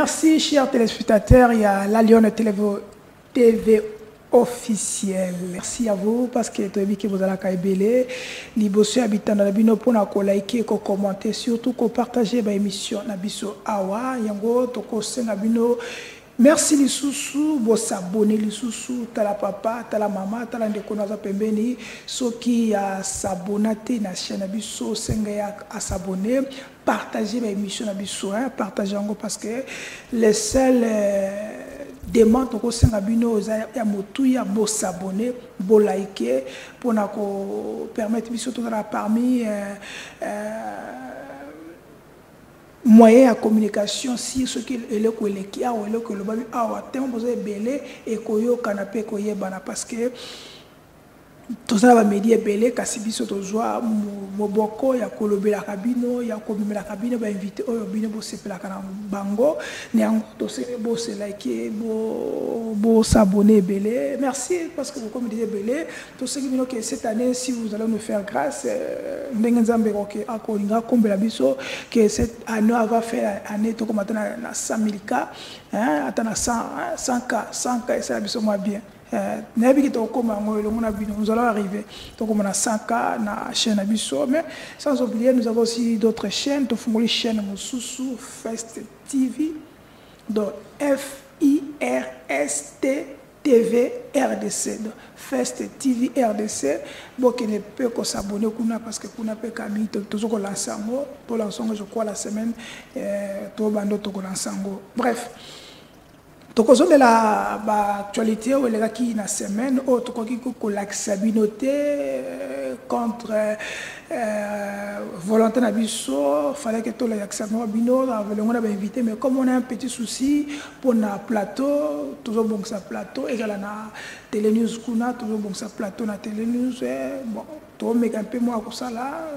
Merci, chers téléspectateurs. Il y a la Lyon TV officielle. Merci à vous parce que vous avez kaibele. Liboso habitant dans la bino pour na liker, commenter, surtout ko partager ba émission na biso awa yango toko senga bino. Merci les sous vous s'abonner les sous tala papa tala maman tala ndeko naza pembeni soki ya s'abonner na chaîne na biso senga ya s'abonner partager ba émission na biso partager ngo parce que les seuls demande toko senga bino ya motu ya bo s'abonner bo liker pour na ko permettre biso to parmi moyen de communication si ce qui est le qui a ou le que le babi a tellement besoin belé et koyo canapé koye bana parce que tout ça va médier belé kasi biso to joie moboko ya kolobela kabino ya komimela kabino ba inviter oyo bino bo sepela kana bango ne en to se bo se liker bo s'abonner belé merci parce que vous comme disait belé tout ce qui bino que cette année si vous allez nous faire grâce ndengenzambe ko akolinga kombela biso que cette année va faire année to comme na 100 000 cas atana 100 cas ça biso moi bien. Nous allons arriver donc on a 100K na chaîne Abisso, mais sans oublier nous avons aussi d'autres chaînes de chaîne Moussousou Fest TV donc FIRST TV RDC donc Fest TV RDC bon qui ne peut que s'abonner parce que kuna peut Camille toujours qu'on lance pour lancer je crois la semaine tout bando to lancer bref. Donc, on a l'actualité où les gars qui na semaine, autre qui l'accessibilité contre volonté Nabiso, fallait que tout l'accessibilité bino, on a invité, mais comme on a un petit souci pour na plateau, toujours bon que ça plateau, et là na télé news kuna, toujours bon que ça plateau na télé news, bon, tout mais un peu moins comme ça là.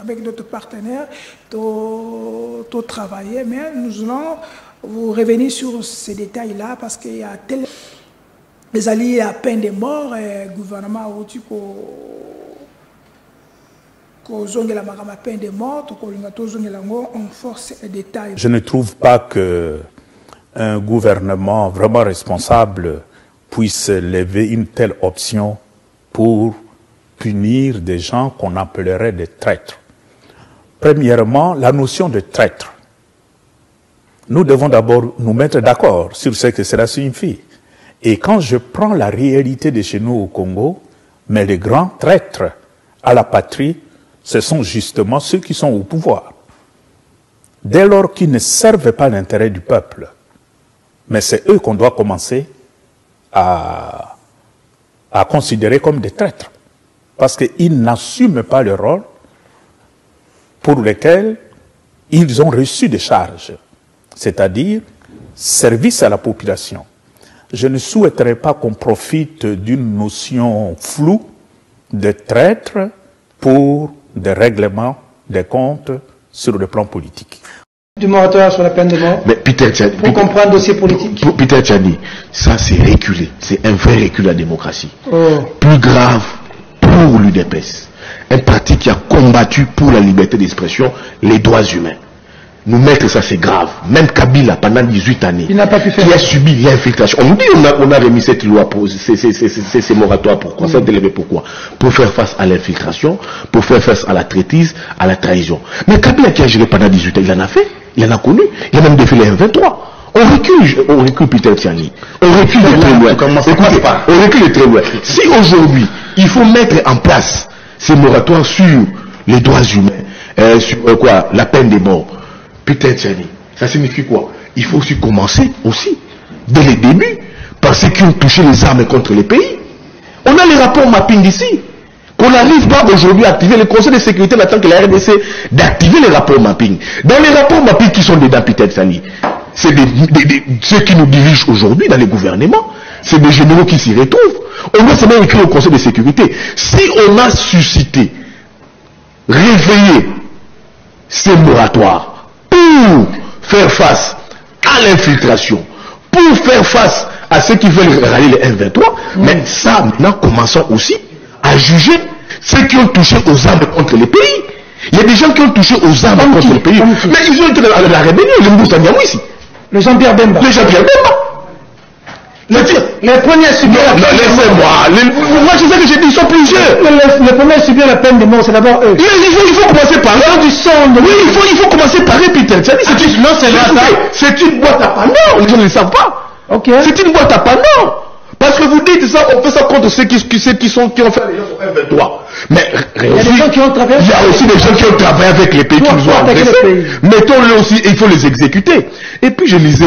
Avec d'autres partenaires, tout travailler, mais nous allons vous revenir sur ces détails-là parce qu'il y a tel les alliés à peine de mort, le gouvernement a dit la peine de mort, on force les détails. Je ne trouve pas qu'un gouvernement vraiment responsable puisse lever une telle option pour punir des gens qu'on appellerait des traîtres. Premièrement, la notion de traître. Nous devons d'abord nous mettre d'accord sur ce que cela signifie. Et quand je prends la réalité de chez nous au Congo, mais les grands traîtres à la patrie, ce sont justement ceux qui sont au pouvoir. Dès lors qu'ils ne servent pas l'intérêt du peuple, mais c'est eux qu'on doit commencer à considérer comme des traîtres. Parce qu'ils n'assument pas le rôle pour lequel ils ont reçu des charges. C'est-à-dire service à la population. Je ne souhaiterais pas qu'on profite d'une notion floue de traître pour des règlements des comptes sur le plan politique. Du moratoire sur la peine de mort. Mais Peter Tchani, pour comprendre le dossier politique. Peter Tchani, ça c'est reculé. C'est un vrai recul à la démocratie. Plus grave pour l'UDPS. Un parti qui a combattu pour la liberté d'expression, les droits humains. Nous mettre ça c'est grave. Même Kabila pendant 18 années, il n'a pas pu faire. Qui a subi l'infiltration. On nous dit on a remis cette loi pour ces moratoires. Pourquoi ça délevé pourquoi? Pour faire face à l'infiltration, pour faire face à la traîtrise, à la trahison. Mais Kabila qui a géré pendant 18 ans, il en a fait, il en a connu, il a même défilé un 23. On recule Peter Tchani. On recule de très loin. On recule de très loin. Si aujourd'hui il faut mettre en place ces moratoires sur les droits humains, sur quoi, la peine de mort. Peter Tchani, ça signifie quoi? Il faut aussi commencer aussi, dès le début, par ceux qui ont touché les armes contre les pays. On a les rapports mapping ici. Qu'on n'arrive pas aujourd'hui à activer le Conseil de sécurité n'attend que la RDC d'activer les rapports mapping. Dans les rapports mapping qui sont dedans, Peter Tchani, c'est ceux qui nous dirigent aujourd'hui dans les gouvernements, c'est des généraux qui s'y retrouvent. On doit seulement écrire au Conseil de sécurité. Si on a suscité, réveillé ces moratoires, pour faire face à l'infiltration, pour faire face à ceux qui veulent rallier les M23, mais ça, maintenant, commençons aussi à juger ceux qui ont touché aux armes contre les pays. Il y a des gens qui ont touché aux armes contre les pays, mais ils ont été dans la rébellion, les Mboussaniamou ici. Le Jean-Pierre Bemba. Le Jean-Pierre Bemba. Les premiers à subir la peine de mort. Laissez-moi. Moi, je sais que j'ai dit, ils sont plusieurs. Les premiers à subir la peine de mort, c'est d'abord eux. Il faut commencer par là. Du sang. Oui, il faut commencer par eux, Peter. C'est une boîte à pannons. Les gens ne le savent pas. Ok. C'est une boîte à pannons. Parce que vous dites ça, on fait ça contre ceux qui ont fait les gens sur M23. Mais il y a des gens qui ont travaillé. Il y a aussi des gens qui ont travaillé avec les pays qui nous ont agressés. Mettons-le aussi, il faut les exécuter. Et puis je lisais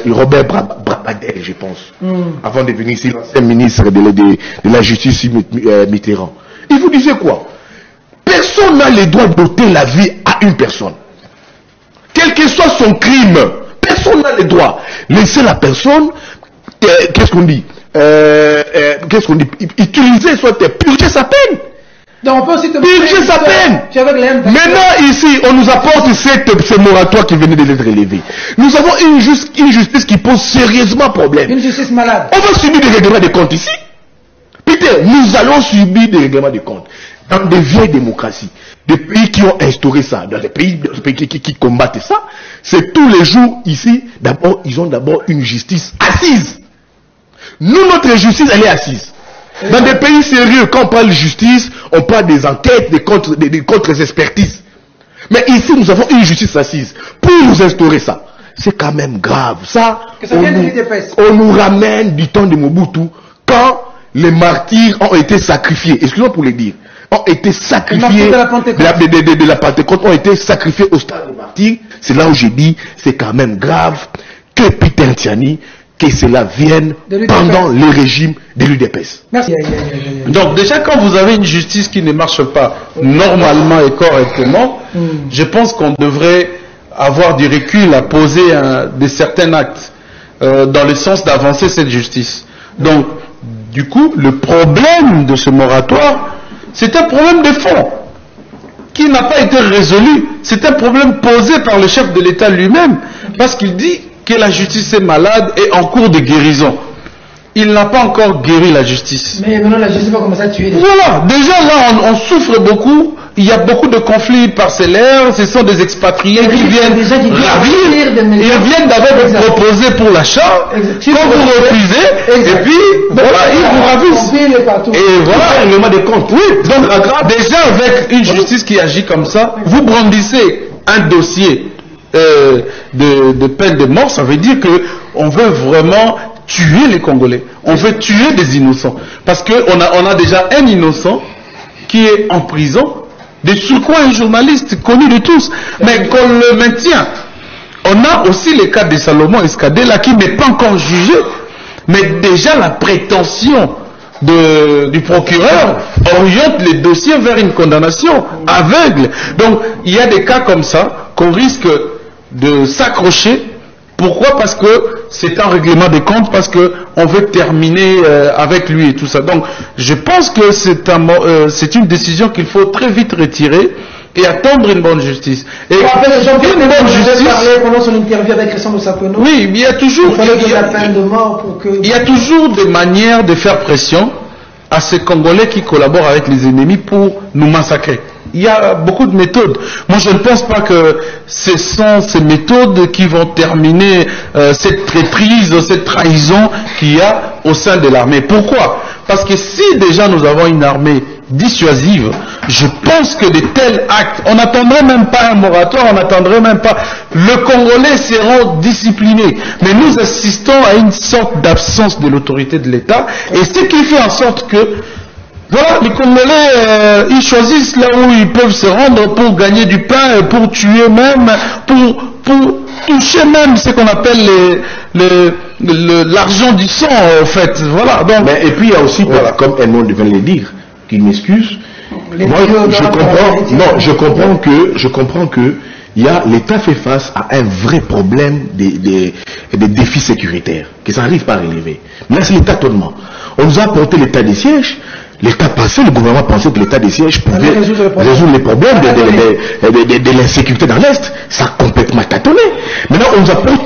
Robert Brabadel, je pense, avant de venir ici, l'ancien ministre de la Justice Mitterrand. Il vous disait quoi? Personne n'a le droit d'ôter la vie à une personne. Quel que soit son crime, personne n'a le droit. Laissez la personne, qu'est-ce qu'on dit? Utiliser, soit purger sa peine. Donc on peut aussi purger sa peine. Maintenant ici, on nous apporte ce moratoire qui venait d'être élevé. Nous avons une justice qui pose sérieusement problème. Une justice malade. On va subir des règlements de compte ici. Peter, nous allons subir des règlements de compte. Dans des vieilles démocraties, des pays qui ont instauré ça, dans des pays qui combattent ça, c'est tous les jours ici, d'abord, ils ont d'abord une justice assise. Nous, notre justice, elle est assise. Dans des pays sérieux, quand on parle de justice, on parle des enquêtes, des contre-expertises. Mais ici, nous avons une justice assise. Pour nous instaurer ça, c'est quand même grave. Ça, on nous ramène du temps de Mobutu, quand les martyrs ont été sacrifiés. Excusez-moi pour le dire. Ont été sacrifiés de la Pentecôte, ont été sacrifiés au stade de martyrs. C'est là où j'ai dit, c'est quand même grave que Peter Ntiani, que cela vienne pendant le régime de l'UDPS. Merci. Donc déjà, quand vous avez une justice qui ne marche pas normalement et correctement, je pense qu'on devrait avoir du recul à poser de certains actes dans le sens d'avancer cette justice. Donc, du coup, le problème de ce moratoire, c'est un problème de fond qui n'a pas été résolu. C'est un problème posé par le chef de l'État lui-même, parce qu'il dit que la justice est malade et en cours de guérison. Il n'a pas encore guéri la justice. Mais maintenant la justice va commencer à tuer les gens. Voilà, déjà là on souffre beaucoup, il y a beaucoup de conflits parcellaires, ce sont des expatriés qui viennent ravir, ils viennent d'abord vous proposer pour l'achat, quand vous refusez, et puis voilà, ils vous ravissent. Et voilà, le de compte. Oui, donc déjà avec une justice qui agit comme ça, vous brandissez un dossier de peine de mort, ça veut dire que on veut vraiment tuer les Congolais, on veut tuer des innocents, parce que on a déjà un innocent qui est en prison, de surcroît un journaliste connu de tous, mais qu'on le maintient. On a aussi le cas de Salomon Escadé là qui n'est pas encore jugé, mais déjà la prétention du procureur oriente les dossiers vers une condamnation aveugle. Donc il y a des cas comme ça qu'on risque de s'accrocher. Pourquoi? Parce que c'est un règlement des comptes, parce qu'on veut terminer avec lui et tout ça. Donc je pense que c'est une décision qu'il faut très vite retirer et attendre une bonne justice. Et une bonne justice, pendant son interview avec Christian Moussapono. Oui, il y a toujours il y a toujours des manières de faire pression à ces Congolais qui collaborent avec les ennemis pour nous massacrer. Il y a beaucoup de méthodes. Moi, je ne pense pas que ce sont ces méthodes qui vont terminer cette traîtrise, cette trahison qu'il y a au sein de l'armée. Pourquoi? Parce que si déjà nous avons une armée dissuasive, je pense que de tels actes, on n'attendrait même pas un moratoire, on n'attendrait même pas. Le Congolais seront disciplinés. Mais nous assistons à une sorte d'absence de l'autorité de l'État, et ce qui fait en sorte que voilà, les Congolais, ils choisissent là où ils peuvent se rendre pour gagner du pain, et pour tuer même, pour toucher même ce qu'on appelle l'argent du sang, en fait. Voilà. Donc, mais, et puis il y a aussi, voilà, comme Edmond devait le dire, qu'il m'excuse. Moi, je comprends que l'État fait face à un vrai problème des défis sécuritaires, que ça n'arrive pas à relever. Mais là, c'est l'État totalement. On nous a apporté l'état des sièges. L'État passé, le gouvernement pensait que l'état des sièges pouvait résoudre les problèmes de l'insécurité dans l'Est. Ça a complètement tâtonné. Maintenant, on nous apporte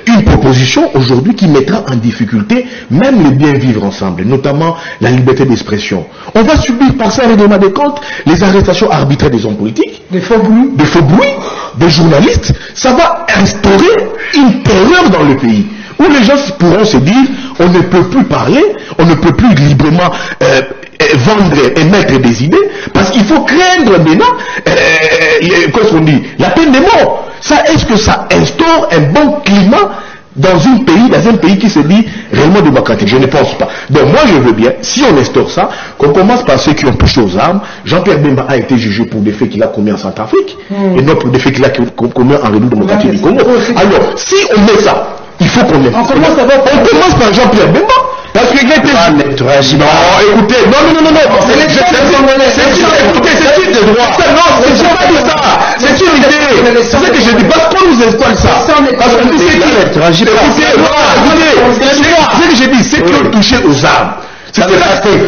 une proposition aujourd'hui qui mettra en difficulté même le bien vivre ensemble, notamment la liberté d'expression. On va subir par ça un règlement des comptes, les arrestations arbitraires des hommes politiques, des faux bruits, des journalistes. Ça va instaurer une terreur dans le pays où les gens pourront se dire on ne peut plus parler, on ne peut plus librement vendre et mettre des idées, parce qu'il faut craindre maintenant qu'est-ce qu'on dit, la peine de mort. Ça, est-ce que ça instaure un bon climat dans un pays qui se dit réellement démocratique? Je ne pense pas. Donc moi je veux bien, si on instaure ça, qu'on commence par ceux qui ont touché aux armes. Jean-Pierre Bemba a été jugé pour des faits qu'il a commis en Centrafrique, et non pour des faits qu'il a commis en République démocratique du Congo. Alors, si on met ça, il faut qu'on on commence par Jean-Pierre Bemba. Parce que non, écoutez, non, écoutez, c'est une des droits. Non, c'est pas de ça. C'est une idée. C'est ce que je dis. Parce qu'on nous installe ça. Parce qu'on dit c'est que je dis, c'est qui ont touché aux armes.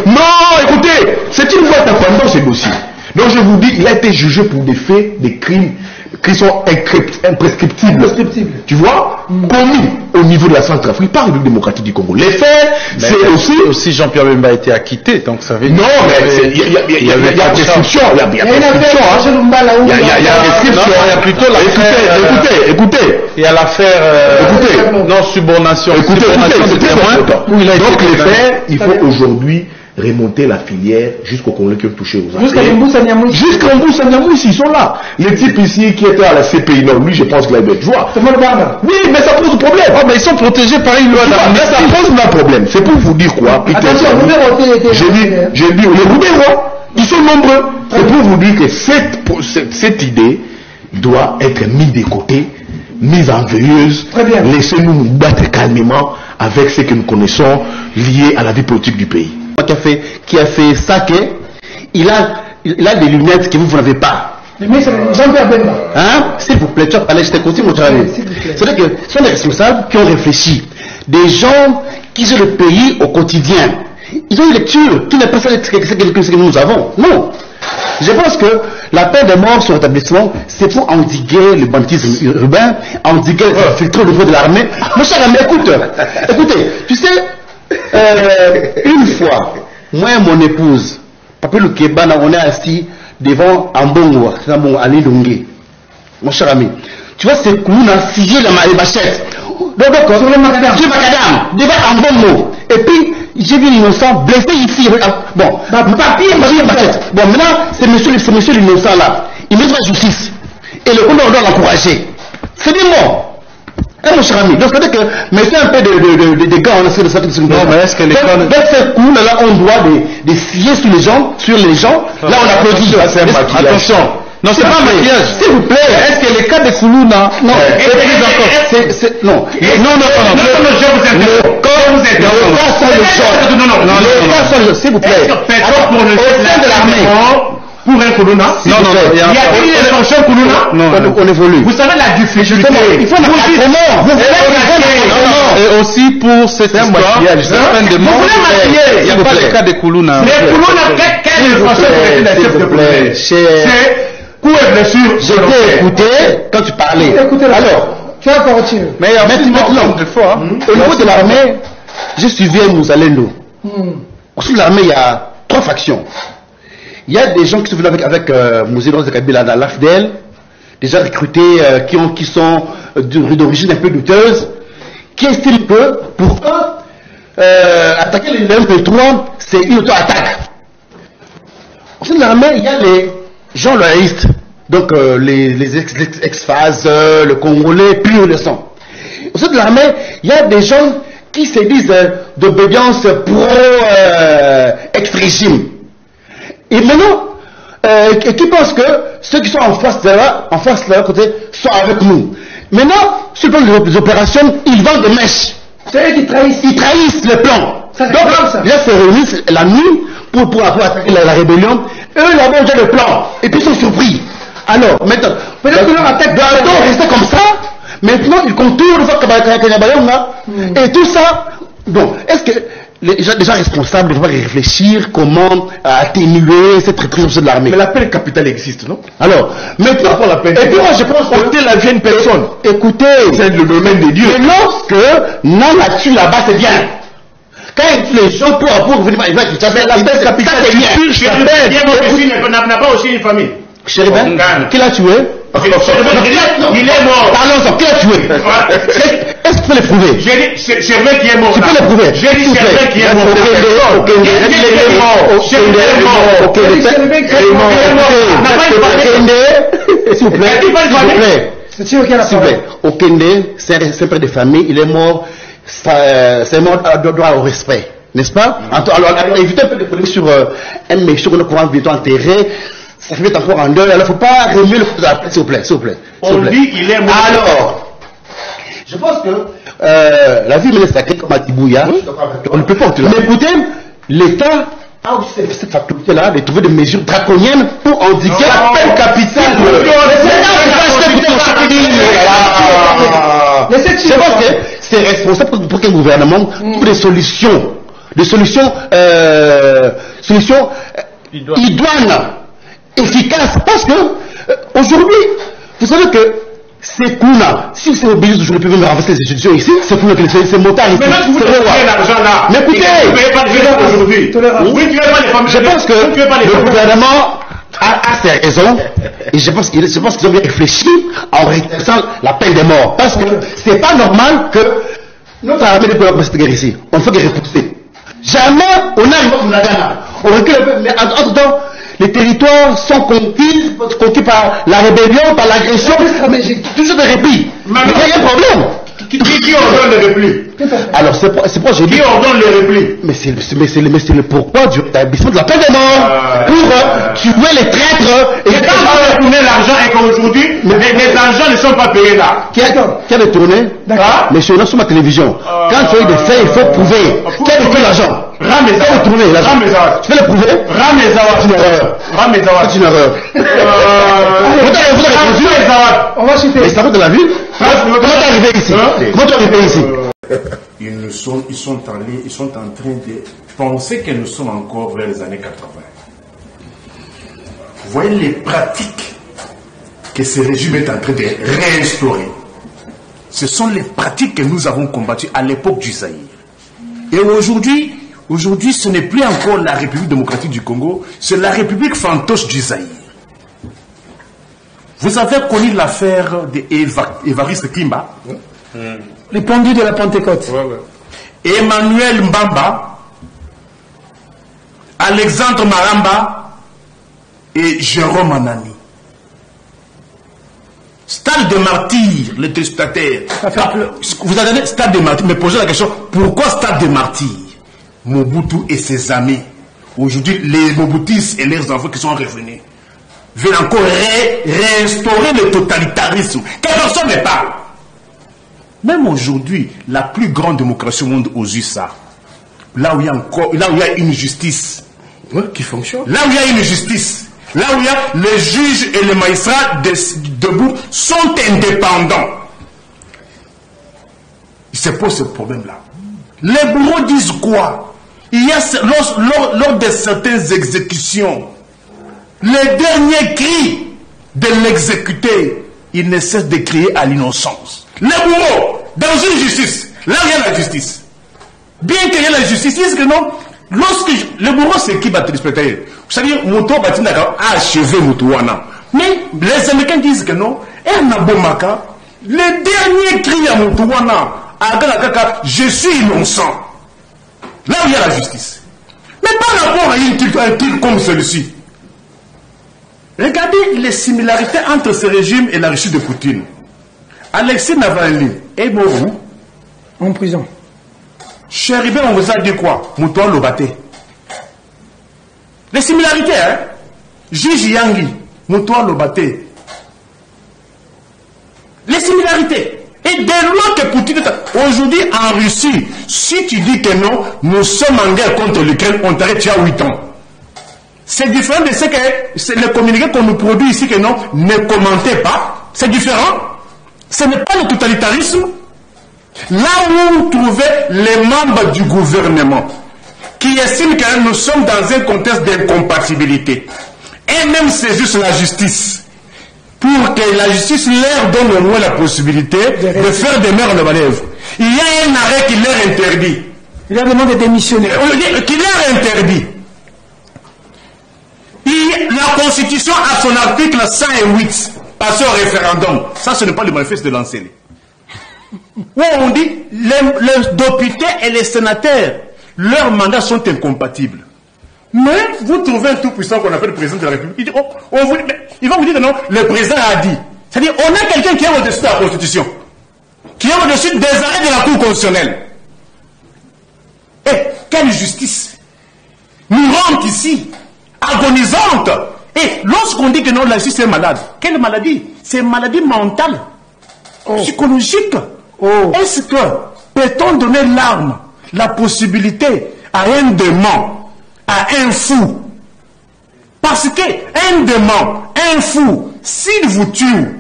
Non, écoutez, c'est une fois pendant ce dossier. Donc je vous dis, il a été jugé pour des faits, des crimes qui sont imprescriptibles. Tu vois, commis au niveau de la Centrafrique par le démocratique du Congo. Les faits, c'est aussi Jean-Pierre Bemba a été acquitté, donc ça veut dire. Non, mais il y a prescription. Il y a prescription. Il y a plutôt l'affaire. Écoutez. Il y a l'affaire non-subordination. Écoutez, c'est très important. Donc les faits, il faut aujourd'hui remonter la filière jusqu'au Congolais qui ont touché aux armes. Jusqu'à Mboussa Niamouis, ils sont là. Les types ici qui étaient à la CPI, non, lui je pense qu'il a eu joie. Oui, mais ça pose problème. Oh, mais ils sont protégés par une loi d'armée. Ça pose un problème. C'est pour vous dire quoi? Attention, j'ai dit, les Roubaix, ils sont nombreux. C'est pour vous dire que cette idée doit être mise de côté, mise en veilleuse. Laissez-nous nous battre calmement avec ce que nous connaissons lié à la vie politique du pays. Qui a fait ça, il a des lunettes que vous n'avez pas. Mais c'est Jean-Pierre Bemba. Hein? S'il vous plaît, tu vas parler, je te continue mon travail. C'est-à-dire que ce sont des responsables qui ont réfléchi. Des gens qui gèrent le pays au quotidien. Ils ont une lecture qui n'est pas celle que nous avons. Non. Je pense que la peine de mort sur l'établissement, c'est pour endiguer le banditisme urbain, endiguer les infiltrés au niveau de l'armée. Mon cher ami, écoutez, tu sais, une fois, moi et mon épouse, Papa Lukebana, on est assis devant Ambongo, à Lilongé. Mon cher ami, tu vois, c'est qu'on a figé la machette. Donc, sur le macadam, devant Ambongo. Et puis, j'ai vu l'innocent blessé ici. Bon, papier, machette. Bon, maintenant, c'est monsieur l'innocent là. Il mérite la justice. Et le Congo doit l'encourager. C'est bien bon. Mon cher ami, donc c'est-à-dire que mettez un peu de gants dans cette situation. Non, mais est-ce que les gants... Donc c'est cool, là on doit des fier sur les gens, là on applaudit. Attention, non, c'est pas un maquillage. S'il vous plaît, est-ce que les cas de Koulouna... Non, non, je vous interromps. S'il vous plaît, au sein de l'armée, pour un Koulouna, non, il y a une sanction Koulouna. Non, on évolue. Vous savez la difficulté. Il faut et aussi pour cette histoire, peine de mort, il n'y a pas le cas de Koulouna. Mais Koulouna, quelle information s'il vous plaît? C'est coup et blessure. Je t'ai écouté quand tu parlais. Alors, tu vas continuer. Mais maintenant, au niveau de l'armée, j'ai suivi un Mouzalendo. Au sein de l'armée, il y a 3 factions. Il y a des gens qui sont venus avec Mouzélo Zekabila dans l'AFDL, des gens recrutés qui sont d'origine un peu douteuse, qui estiment que pour eux, attaquer les MP3, c'est une auto-attaque. Au sein de l'armée, il y a les gens loyalistes, donc les ex-phases, le Congolais, pur le sang. Au sein de l'armée, il y a des gens qui se disent d'obédience pro-ex-régime. Et maintenant, qui pensent que ceux qui sont en face de leur côté, sont avec nous. Maintenant, sur le plan des opérations, ils vendent des mèches. C'est eux qui trahissent. Ils trahissent le plan. Donc, là, se réunissent la nuit pour attaquer la rébellion. Eux, là-bas, ont le plan. Et puis, ils sont surpris. Alors, maintenant, peut-être que leur attaque doit rester comme ça. Maintenant, ils contournent et tout ça. Bon, est-ce que les gens responsables doivent réfléchir comment atténuer cette répression de l'armée. Mais la peine capitale existe, non? Alors, maintenant, la peine. Et puis moi je pense que la vie à une personne. Écoutez, c'est le domaine de Dieu. Et lorsque non là-dessus là-bas c'est bien. Quand les gens pour venir la peine capitale c'est bien. N'a pas aussi une famille. Chéribin, qui l'a tué? Il est mort. Parlons-en, qui l'a tué? Est-ce que tu peux le prouver? J'ai dit Chéribin qui est mort. Tu peux le prouver? J'ai dit Chéribin qui est mort. S'il vous plaît. Okende, c'est un père de famille, il est mort, c'est mort droit au respect. N'est-ce pas? Alors, évitez un peu de polémique sur un méchant qu'on va bientôt enterrer. Ça fait encore en deuil. Alors, il ne faut pas remuer le coup de la plaie, s'il vous plaît. On dit qu'il est mort. Alors, je pense que la vie est sacrée comme à Tibouya. On ne peut pas. Mais écoutez, l'État a aussi cette faculté-là de trouver des mesures draconiennes pour indiquer la peine capitale. Je pense que c'est responsable pour qu'un gouvernement trouve des solutions. Idoines, efficaces. Parce que aujourd'hui, vous savez que c'est Kuna. Si c'est obligé de jouer me renverser les institutions ici, c'est Kuna qui c'est motard ici. Mais là, vous avez l'argent là. Mais écoutez, aujourd'hui. Oui, tu veux pas les familles. Je pense que le gouvernement a ses raisons. Et je pense qu'ils ont bien réfléchi en rétablissant la peine de mort. Parce que c'est pas normal que notre armée ne peut pas cette guerre ici. On fait guerre repousser. Jamais on arrive au Nagana. On recule un peu, mais entre-temps, les territoires sont conquis par la rébellion, par l'agression, mais j'ai toujours des répits. Mais il y a un problème. Qui ordonne les replis? Alors, c'est pourquoi j'ai dit. Qui ordonne les replis? Mais c'est le pourquoi du rétablissement de la peine de mort. Pour tuer les traîtres. Et quand on a tourné l'argent et qu'aujourd'hui, les argents ne sont pas payés là. Qui a détourné? Mais sur notre télévision. Quand tu as des faits, il faut prouver. Qui a détourné l'argent? Ramezawa. Tu peux le prouver? Ramezawa. C'est une erreur. On va citer. Mais ça va de la ville? Comment t'es arrivé ici? Comment t'es arrivé ici? Ils sont en train de penser que nous sommes encore vers les années 80. Vous voyez les pratiques que ce régime est en train de réinstaurer. Ce sont les pratiques que nous avons combattues à l'époque du Zaïre. Et aujourd'hui, ce n'est plus encore la République démocratique du Congo, c'est la République fantoche du Zaïre. Vous avez connu l'affaire d'Évariste Kimba, les pendus de la Pentecôte. Emmanuel Mbamba, Alexandre Maramba et Jérôme Anani. Stade de martyr, les téléspectateurs. Vous avez donné stade de martyr, mais posez la question, pourquoi stade de martyr? Mobutu et ses amis, aujourd'hui les Mobutistes et leurs enfants qui sont revenus, veulent encore réinstaurer le totalitarisme. Que personne ne parle. Même aujourd'hui, la plus grande démocratie au monde aux USA, là où il y a une justice qui fonctionne, là où il y a une justice, là où il y a les juges et les magistrats debout sont indépendants. Il se pose ce problème-là. Les bourreaux disent quoi? Il y a lors de certaines exécutions, les derniers cris de l'exécuté, il ne cesse de crier à l'innocence. Les bourreaux, dans une justice, là où il y a la justice, bien qu'il y ait la justice, ils disent que non, lorsque le bourreau c'est qui va te respecter. Vous savez, Mouto Batinaka a achevé Moutouana. Mais les Américains disent que non, et Nabomaka, les derniers cris à Moutouana, je suis innocent. Là où il y a la justice. Mais par rapport à un truc comme celui-ci, regardez les similarités entre ce régime et la Russie de Poutine. Alexei Navalny est mort où? En prison. Chéribin, on vous a dit quoi? Mouton Lobaté. Les similarités, hein? Gigi Yangi, Mouton Lobaté. Les similarités. Et dès lors que Poutine est aujourd'hui en Russie, si tu dis que non, nous sommes en guerre contre l'Ukraine, on t'arrête il y a 8 ans. C'est différent de ce que c'est le communiqué qu'on nous produit ici que non, ne commentez pas. C'est différent. Ce n'est pas le totalitarisme. Là où vous trouvez les membres du gouvernement, qui estiment que nous sommes dans un contexte d'incompatibilité et même saisissent la justice pour que la justice leur donne au moins la possibilité de faire des meilleures manœuvres. Il y a un arrêt qui leur interdit. Il leur demande de démissionner. Qui leur interdit. La Constitution a son article 108 passé au référendum. Ça, ce n'est pas le manifeste de l'enseigne. Où on dit les députés et les sénateurs, leurs mandats sont incompatibles. Mais vous trouvez un tout puissant qu'on appelle le président de la République. Il dit, il va vous dire que non, le président a dit. C'est-à-dire, on a quelqu'un qui est au-dessus de la Constitution, qui est au-dessus des arrêts de la Cour constitutionnelle. Et quelle justice nous rentre ici, agonisante. Et lorsqu'on dit que non, la justice est malade, quelle maladie? C'est une maladie mentale, psychologique. Est-ce que peut-on donner l'arme, la possibilité à un démon, à un fou? Parce que un démon, un fou, s'il vous tue,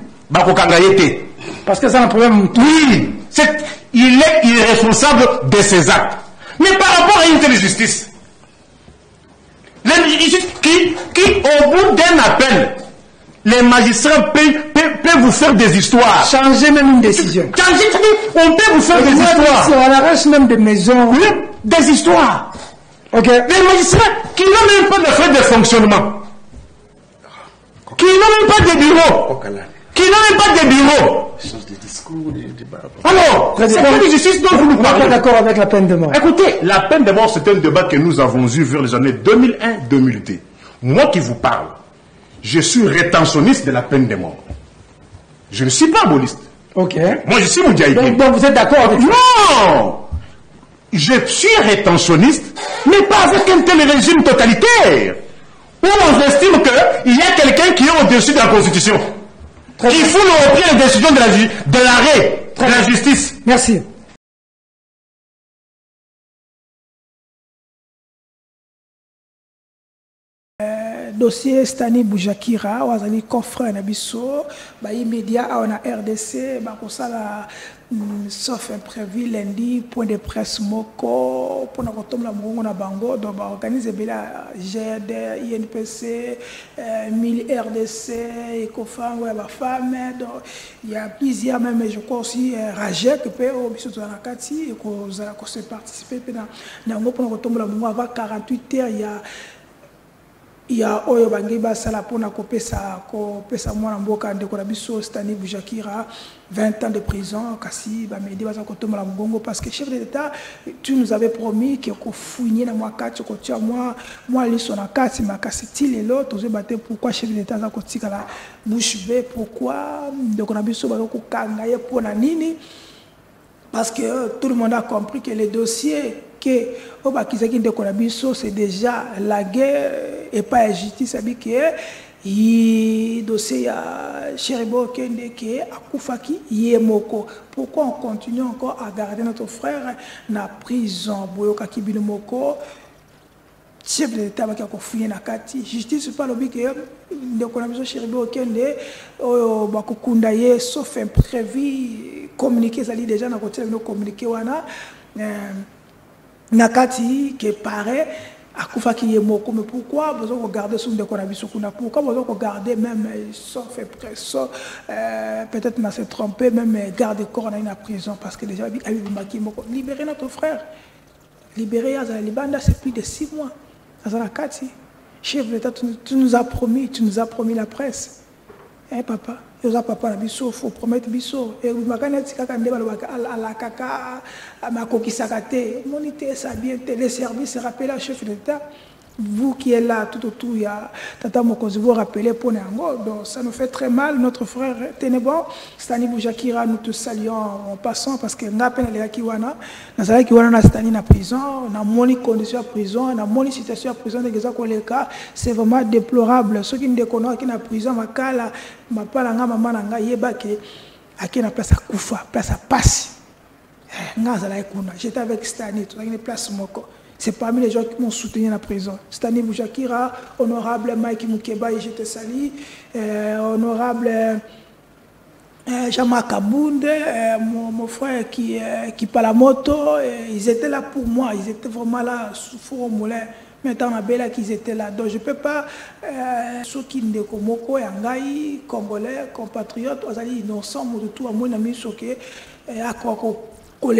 parce que c'est un problème. Oui, il est irresponsable de ses actes. Mais par rapport à une telle justice, qui au bout d'un appel, les magistrats peuvent vous faire des histoires. Changer même une décision. On peut vous faire des histoires. On arrache même des maisons. Oui, des histoires. Ok. Les magistrats qui n'ont même pas de frais de fonctionnement, qui n'ont même pas de bureau, qui n'ont même pas de bureau. Alors, c'est quelle justice dont vous nous parlez? Pas d'accord avec la peine de mort. Écoutez, la peine de mort, c'est un débat que nous avons eu vers les années 2001-2002. Moi qui vous parle, je suis rétentionniste de la peine de mort. Je ne suis pas aboliiste. Ok. Moi, je suis Moudiaïké. Donc vous êtes d'accord avec ça? Non! Je suis rétentionniste, mais pas avec un tel régime totalitaire, où on estime qu'il y a quelqu'un qui est au-dessus de la Constitution, qui fout le repris les décisions de l'arrêt de la justice. Merci. Dossier Stani Boujakira, wazali coffre na biso, ba immédiat on a RDC, ba kosala sauf imprévu lundi point de presse moko pour na kotomla mongo na bango donc ba organiser bela GD INPC 1000 RDC Ecofang ouais ba femme donc il y a plusieurs même je crois aussi Rajek peut au biso to na kati ko za ko se participer na ngo pour na kotomla mongo avant 48 heures il y a oyo bangi basala pona kopesa mwana mboka ndeko na biso Stani Boujakira 20 ans de prison kasi ba medi baza kotomala mbongo parce que chef de l'État tu nous avais promis que ko fouiller na mwakati ko tia moi liso na kati makasi ti lelo tozo baté pourquoi chef de l'État za kotika la bouche bée pourquoi ndeko na biso ba ko kanga ye pona nini parce que tout le monde a compris que les dossiers que au bakizaki ndeko na biso c'est déjà la guerre et pas la justice abike i dossier ya Cheribo Kende qui akufaki yemoko. Pourquoi on continue encore à garder notre frère na prison boyoka kibino moko chef de l'État qui a fouillé na kati justice pas lobi que ndeko na biso Cheribo Kende oyo bakukunda ye sauf imprévu communiquer ça dit déjà na côté no communiquer wana nakati qui paraît à qui est moko mais pourquoi vous regardez sur ndeko na biso kuna pourquoi vous regardez même sauf peut-être n'a se trompé même garde corps dans une prison parce que déjà libérer notre frère libérer Azala Libanda c'est plus de 6 mois Azala Kati chef de l'État tu nous as promis la presse hein papa yoza papa na biso faut promettre biso et makana tikaka ndeba la kaka makokisaka te moniter ça bien les services rappelez à chef de l'État vous qui êtes là tout autour il y a tata mokonzi vous rappelez pour Nango donc ça nous fait très mal notre frère Ténébon Stani Boujakira nous te saluons en passant parce que ngapena les kiwana nazala kiwana na Stani na prison na moni condition à prison na moni situation à prison de geza koleka c'est vraiment déplorable ceux qui ndekona qui na prison makala mapala nga mama na nga yeba ke akina place à kufa place à passe ngazala ekuna j'étais avec Stani tu as une place moko. C'est parmi les gens qui m'ont soutenu dans la prison. Stani Boujakira, honorable Mike Moukeba, et je te salue. Honorable Jean-Marc Kabunde, mon frère qui parle à moto, ils étaient là pour moi, ils étaient vraiment là sous Forum Moulin. Maintenant, on a bien là qu'ils étaient là. Donc, je ne peux pas, ceux qui ne komoko, Yangaï, Congolais, compatriotes, ils sont innocents, de tout, à mon ami, ceux qui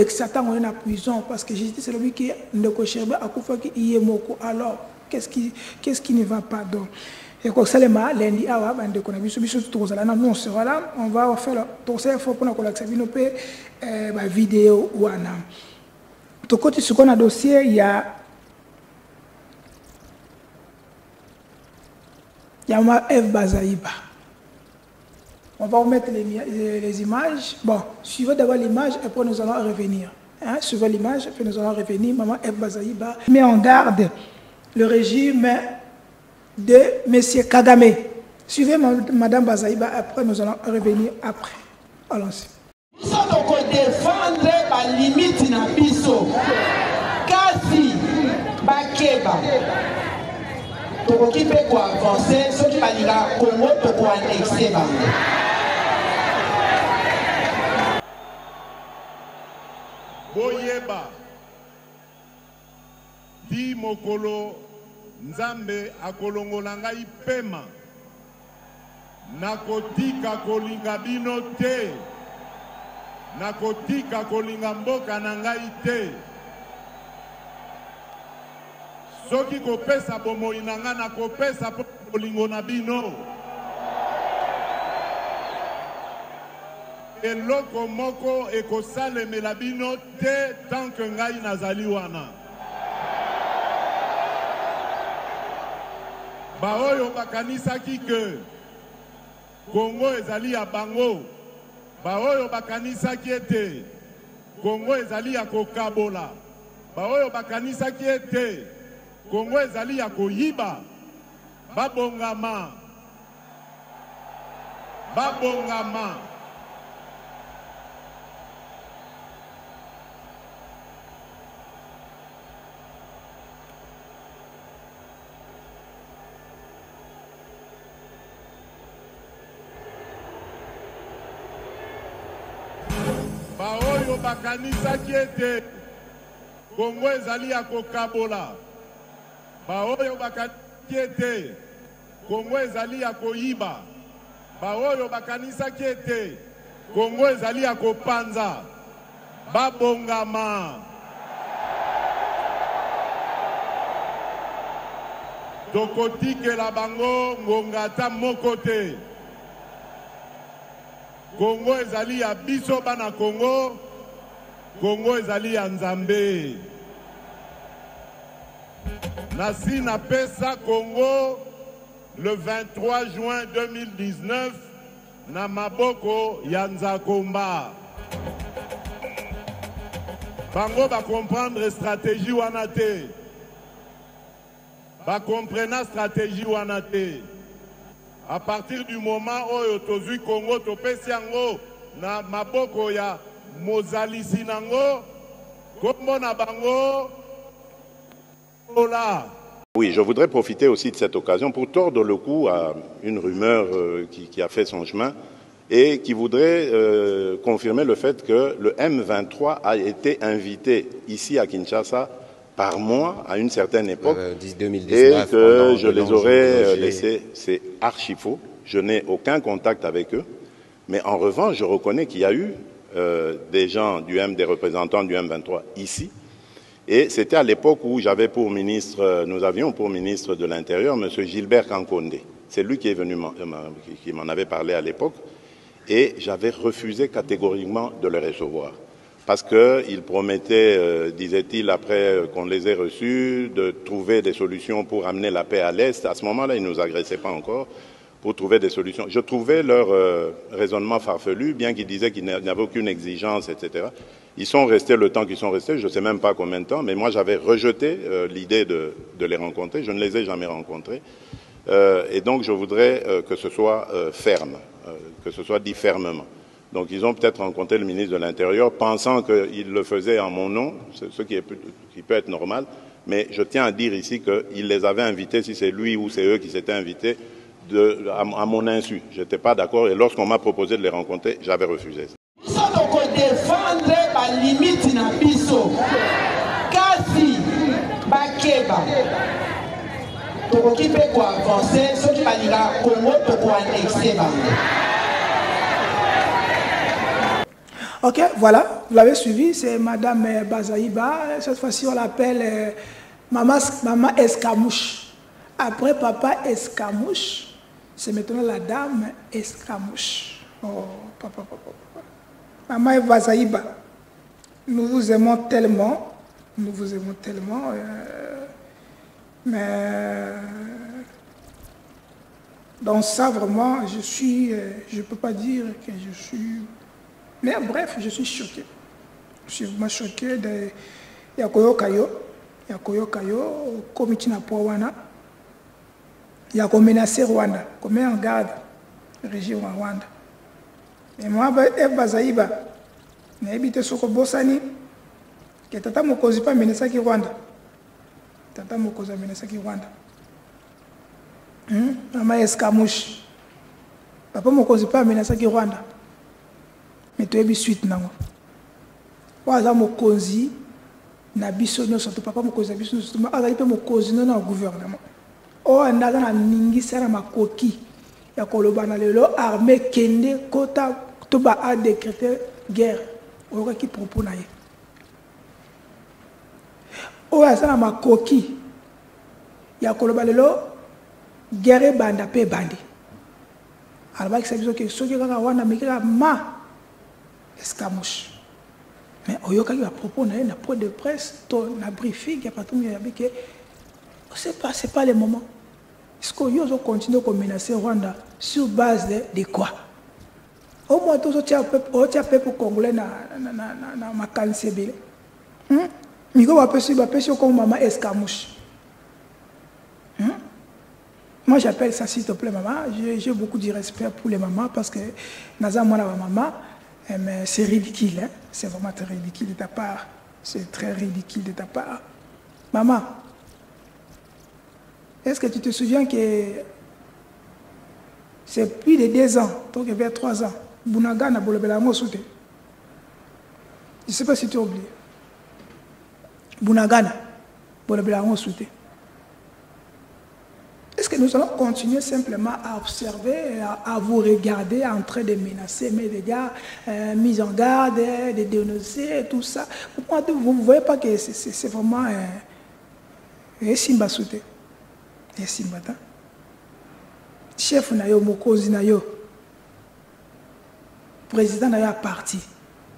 Satan on est en prison parce que j'ai dit c'est lui qui ne cocherbe à Koufa qui y est moko. Alors qu'est-ce qui ne va pas donc et comme ça les ma lundi awa bande qu'on a vu tout ça là non sera là on va faire tout ça il faut pour la xabino pe ba vidéo wana to côté ce qu'on a dossier il y a ma F Bazaïba. On va remettre les images. Bon, suivez d'abord l'image et après nous allons revenir. Hein? Suivez l'image et puis nous allons revenir. Maman F Bazaïba met en garde le régime de M. Kagame. Suivez Madame Bazaïba, après nous allons revenir après. Allons-y. Nous sommes défendre la limite na biso. Kasi bakeba. Tokoki pe ko avancer ceux qui balinga Congo to ko annexer ba. Boyeba di mokolo nzambe akolongola ngai pema nakotika kolinga bino te nakotika kolinga mboka na ngai te soki kopesa bomoi na nga nakopesa po kolingo na bino eloko moko ekosalemela bino te tant que ngai nazali wana baoyo bakanisaki ke Congo ezali ya bango baoyo bakanisaki ete Congo ezali ya kokabola baoyo bakanisaki ete Congo ezali ya koyiba babongama baoyo bakanisaki ete Congo ezali ya kokabola baoyo bakanisaki ete Congo ezali ya koyiba baoyo bakanisaki ete Congo ezali ya kopanza babongama tokotikela bango ngonga ata moko te Congo ezali ya biso bana Congo Congo ezali ya Nzambe Nasi na pesa Congo le 23 juin 2019 na maboko ya Nzakomba bango ba comprendre stratégie wana te ba comprendre stratégie wana te à partir du moment où tozui Congo topesi yango na maboko ya mozalisi nango kombo na bango ola. Oui, je voudrais profiter aussi de cette occasion pour tordre le cou à une rumeur qui a fait son chemin et qui voudrait confirmer le fait que le M23 a été invité ici à Kinshasa par moi à une certaine époque 2019, et que je les aurais laissés. C'est archi faux. Je n'ai aucun contact avec eux. Mais en revanche, je reconnais qu'il y a eu des gens des représentants du M23 ici. Et c'était à l'époque où j'avais pour ministre, nous avions pour ministre de l'Intérieur M. Gilbert Kankonde. C'est lui qui est venu, qui m'en avait parlé à l'époque. Et j'avais refusé catégoriquement de le recevoir. Parce qu'il promettait, disait-il, après qu'on les ait reçus, de trouver des solutions pour amener la paix à l'Est. À ce moment-là, ils ne nous agressaient pas encore pour trouver des solutions. Je trouvais leur raisonnement farfelu, bien qu'ils disaient qu'ils n'avaient aucune exigence, etc. Ils sont restés le temps qu'ils sont restés, je ne sais même pas combien de temps, mais moi j'avais rejeté l'idée de les rencontrer. Je ne les ai jamais rencontrés. Et donc je voudrais que ce soit ferme, que ce soit dit fermement. Donc ils ont peut-être rencontré le ministre de l'Intérieur pensant qu'il le faisait en mon nom, ce qui peut être normal, mais je tiens à dire ici qu'il les avait invités, si c'est lui ou c'est eux qui s'étaient invités, à mon insu. Je n'étais pas d'accord et lorsqu'on m'a proposé de les rencontrer, j'avais refusé. Nous sommes défendre la limite na biso. Kasi bakeba. Tokoki pe ko avancer, ceux qui balinga Congo toko annexer bango. Ok, voilà, vous l'avez suivi, c'est Madame Bazaïba. Cette fois-ci, on l'appelle Maman Escamouche. Après Papa Escamouche, c'est maintenant la Dame Escamouche. Oh, papa. Maman Bazaïba, nous vous aimons tellement. Mais dans ça, vraiment, je ne peux pas dire que je suis... Mais bref, je suis choqué. Je suis vraiment choqué de Yakoyo Kayo, comité na Rwanda. Il y a menacé Rwanda, comme en garde région Rwanda. Et moi, Bazaïba, je habite sur Bosani, que tata mokozi pas menacé qui Rwanda. Tata mokozi menacé qui Rwanda. Maman Escamouche. Papa mokozi pas menacé qui Rwanda. Mais tu es suite nango. Waza mokozi na biso nyonso papa mokozi na biso nyonso azali pe mokozi na gouvernement. O andaza na ningisa na makoki ya koloba na lelo armée kende kota to ba a décréter guerre. O ki propos na ye. O asa na makoki ya koloba lelo guerre banda pe bandi. Alba ki sabiso ke soki kaka wana mikira ma Escamouche. Mais au yoka a propos na point de presse, na briefing, il y a pas tout le monde qui c'est pas le moment. Est-ce qu'on va continuer à menacer Rwanda sur base de quoi? Au moins tout ça tu as peuple congolais na makanisi bile. Miko va pêcher comme maman Escamouche. Moi j'appelle ça s'il te plaît maman, j'ai beaucoup de respect pour les mamans parce que naza moi la maman. Mais c'est ridicule, hein? C'est vraiment très ridicule de ta part. C'est très ridicule de ta part. Maman, est-ce que tu te souviens que c'est plus de 2 ans, donc vers 3 ans, Bunagana Bolobela Soute. Je ne sais pas si tu as oublié. Bunagana Bolobela Soute. Est-ce que nous allons continuer simplement à observer, à vous regarder en train de menacer mes dégâts, mise en garde, de dénoncer, tout ça? Vous ne voyez pas que c'est vraiment un Simba Souté. Un Simba. Chef Nayo, Mokozi Nayo, président Nayo a parti.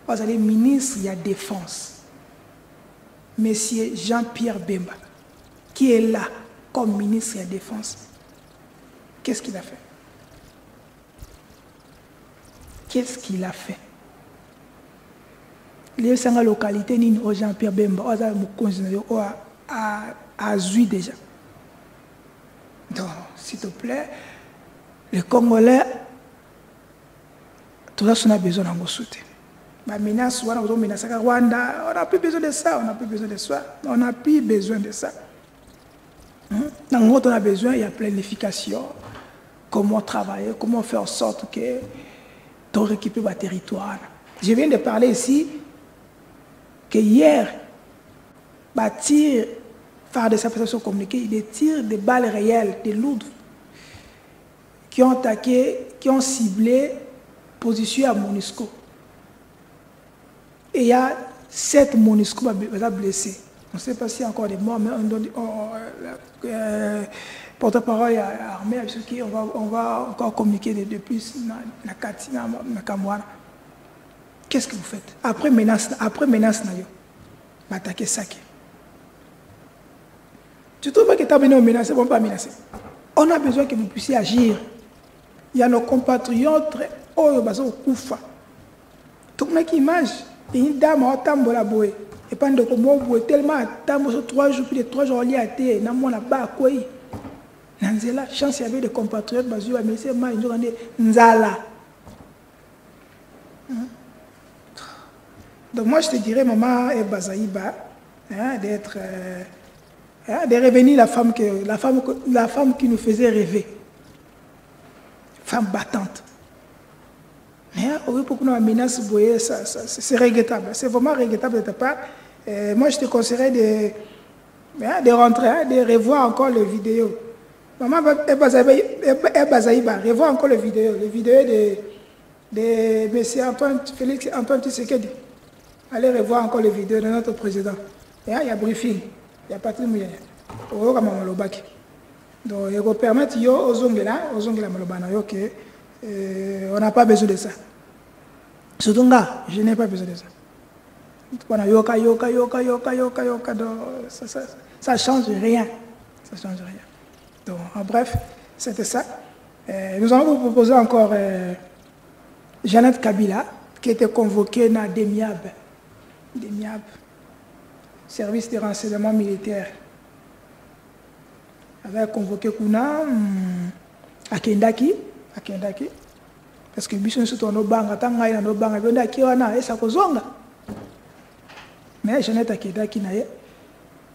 Vous allez ministre de la Défense, Monsieur Jean-Pierre Bemba, qui est là comme ministre de la Défense. Qu'est-ce qu'il a fait? Qu'est-ce qu'il a fait? Les 5 localités, Jean-Pierre Bemba, a Zui déjà. Donc, s'il te plaît, les Congolais, tout ça, on a besoin d'un soutien. On n'a plus besoin de ça, on n'a plus besoin de ça. On n'a plus besoin de ça. Dans le monde, on a besoin, il y a planification, comment travailler, comment faire en sorte que tu récupères le territoire. Je viens de parler ici que hier, tir phare de sa façon communiquée, des tirs de balles réelles, des lourdes, qui ont attaqué, qui ont ciblé position à MONUSCO. Et il y a 7 MONUSCO blessés. On ne sait pas s'il y a encore des morts, mais porte-parole armée, on va encore communiquer depuis la Katina, la Kamwana. Qu'est-ce que vous faites? Après menace, attaquer Sake. Tu trouves que tu as besoin de menacer, on ne pas menacer. On a besoin que vous puissiez agir. Il y a nos compatriotes, oh, bazo kufa. Tout le monde qui image, une dame a tambola boé. Et pendant que moi, tellement attendre 3 jours, plus de 3 jours, il y a été, n'a moi là-bas, quoi. Nanzela, chance, il y avait des compatriotes, mais c'est moi, ils ont dit, Nzala. Donc, moi, je te dirais, maman et Bazaïba, d'être, de revenir la femme qui nous faisait rêver. femme battante. Mais oui, pour nous menace, c'est regrettable. C'est vraiment regrettable de ta part. Moi, je te conseillerais de rentrer, de revoir encore les vidéos. Maman, revoir encore les vidéos de M. Félix Antoine Tshisekedi. Allez revoir encore les vidéos de notre président. Il y a briefing, il y a Patrick Mouyaya. Donc, il va permettre aux Zongela que on n'a pas besoin de ça. Surtout là, je n'ai pas besoin de ça. Ça change rien. Ça change rien. Donc, en bref, c'était ça. Nous allons vous proposer encore Jeannette Kabila, qui était convoquée dans DEMIAB, service de renseignement militaire. Elle avait convoqué Kuna à Kendaki, parce que Bishon se tourne au banc, attend à nos bancs, et ça kozonga. Mais Jeannette Kendaki,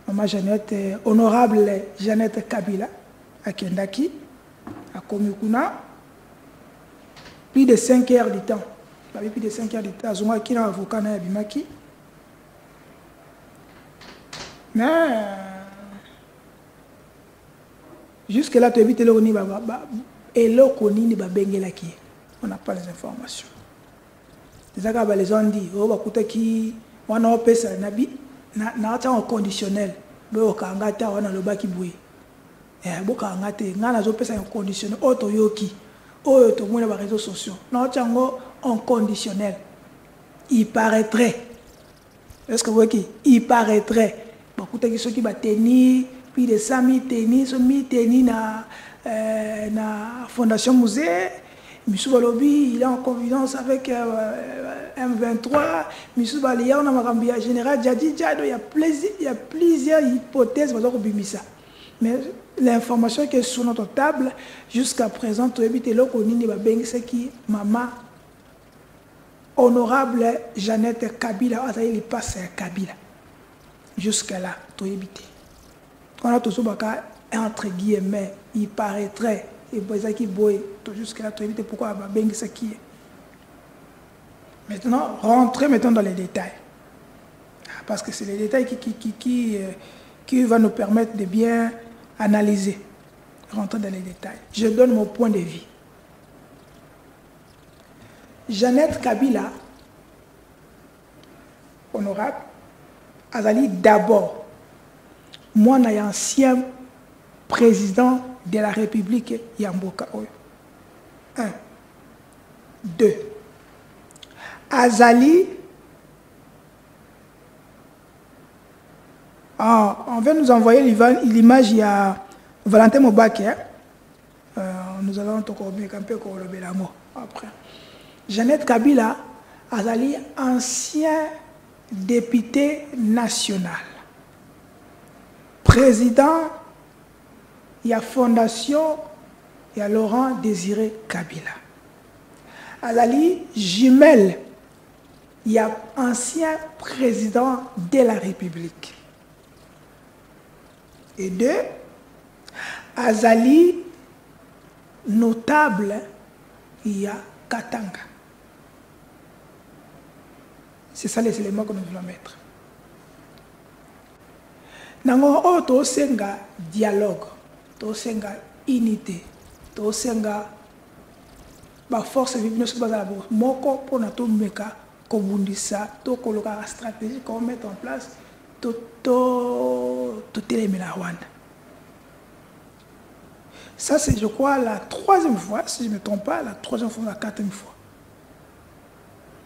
maman Jeannette, honorable Jeannette Kabila, à Kendaki, à Komukuna, plus de 5 heures de temps. Plus de 5 heures de temps, Zonga qui est un avocat à Bimaki. Mais jusque-là, tu évites le on n'a pas les informations. Les gens disent, on a fait ça, on a un conditionnel. On a un conditionnel. On a réseaux sociaux. On a un conditionnel. Il paraîtrait. Est-ce que vous voyez? Il paraîtrait. Ceux qui vont tenir, puis de 100 000 tennis, 1000 tennis dans la Fondation Musée. Missou Balobi, il est en confidence avec M23. Missou Balia, on a un général Djadi Djado. Il y a plusieurs hypothèses. Mais l'information qui est sur notre table, jusqu'à présent, tu évites le connu, c'est qui maman honorable Jeannette Kabila, il passe à Kabila. Jusqu'à là, tu évites. On a tout entre guillemets, il paraîtrait. Et jusqu'à là, tu évites pourquoi c'est qui est. Maintenant, rentrez maintenant dans les détails. Parce que c'est les détails qui vont nous permettre de bien analyser. Rentrer dans les détails. Je donne mon point de vue. Jeannette Kabila, honorable, Azali d'abord, moi, je suis ancien président de la République Yamboka. 1. 2. Azali, on va nous envoyer l'image, il y a Valentin Mobake. Nous allons encore bien camper après. Jeannette Kabila, Azali, ancien député national. Président, il y a Fondation, il y a Laurent Désiré Kabila. Azali, jumelle, il y a ancien président de la République. Et 2, Azali, notable, il y a Katanga. C'est ça les éléments que nous voulons mettre. Nango o to senga dialogue, to senga unité, to senga ba force vive sur base moko pour na to meka kobundisa to koloka stratégie qu'on mettre en place to télémina Rwanda. Ça c'est je crois la 3e fois, si je ne me trompe pas, la 3e fois, la 4e fois.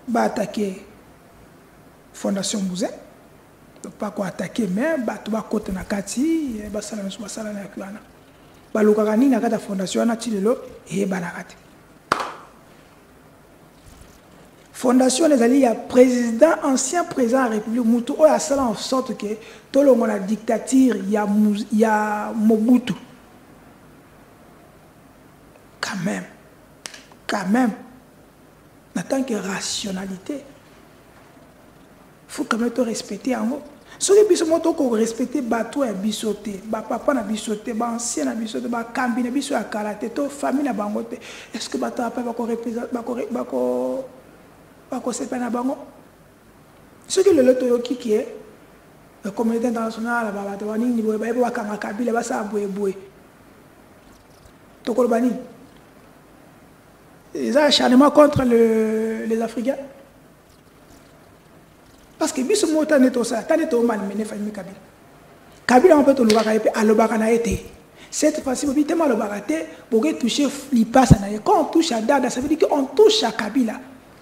Ba attaquer Fondation Musée. Donc pas quoi attaquer mais tu vas côté na kati ba sala na kwana ba lokakani na kata fondation na tilelo et banakati fondation les alliés, il y a président ancien président de la République Mobutu o a sala en sorte que tout le monde la dictature il y a Mobutu quand même en tant que rationalité. Il faut quand même te respecter en haut. Ce qui est bien, c'est respecter bateau et bisoté, papa na bisoté, ancien na bisoté, cambi na bisoté, karaté, to famille na bangote. Est-ce que bateau après va représenter, va c'est pas na bango? Ce qui est le loto qui est la communauté internationale, la bateau ni ni boye, ba kanga kabila, ba sa boye boye. To kolbani. Ils ont acharnement contre les Africains. Parce que biso mota neto ça, tane to mal mené famille Kabila. Kabila on peut to lobaka et alobaka na été. Cette fois-ci bobi tellement lobaka té pour que toucher l'ipasa na. Quand on touche à Dada, ça veut dire qu'on touche à Kabila.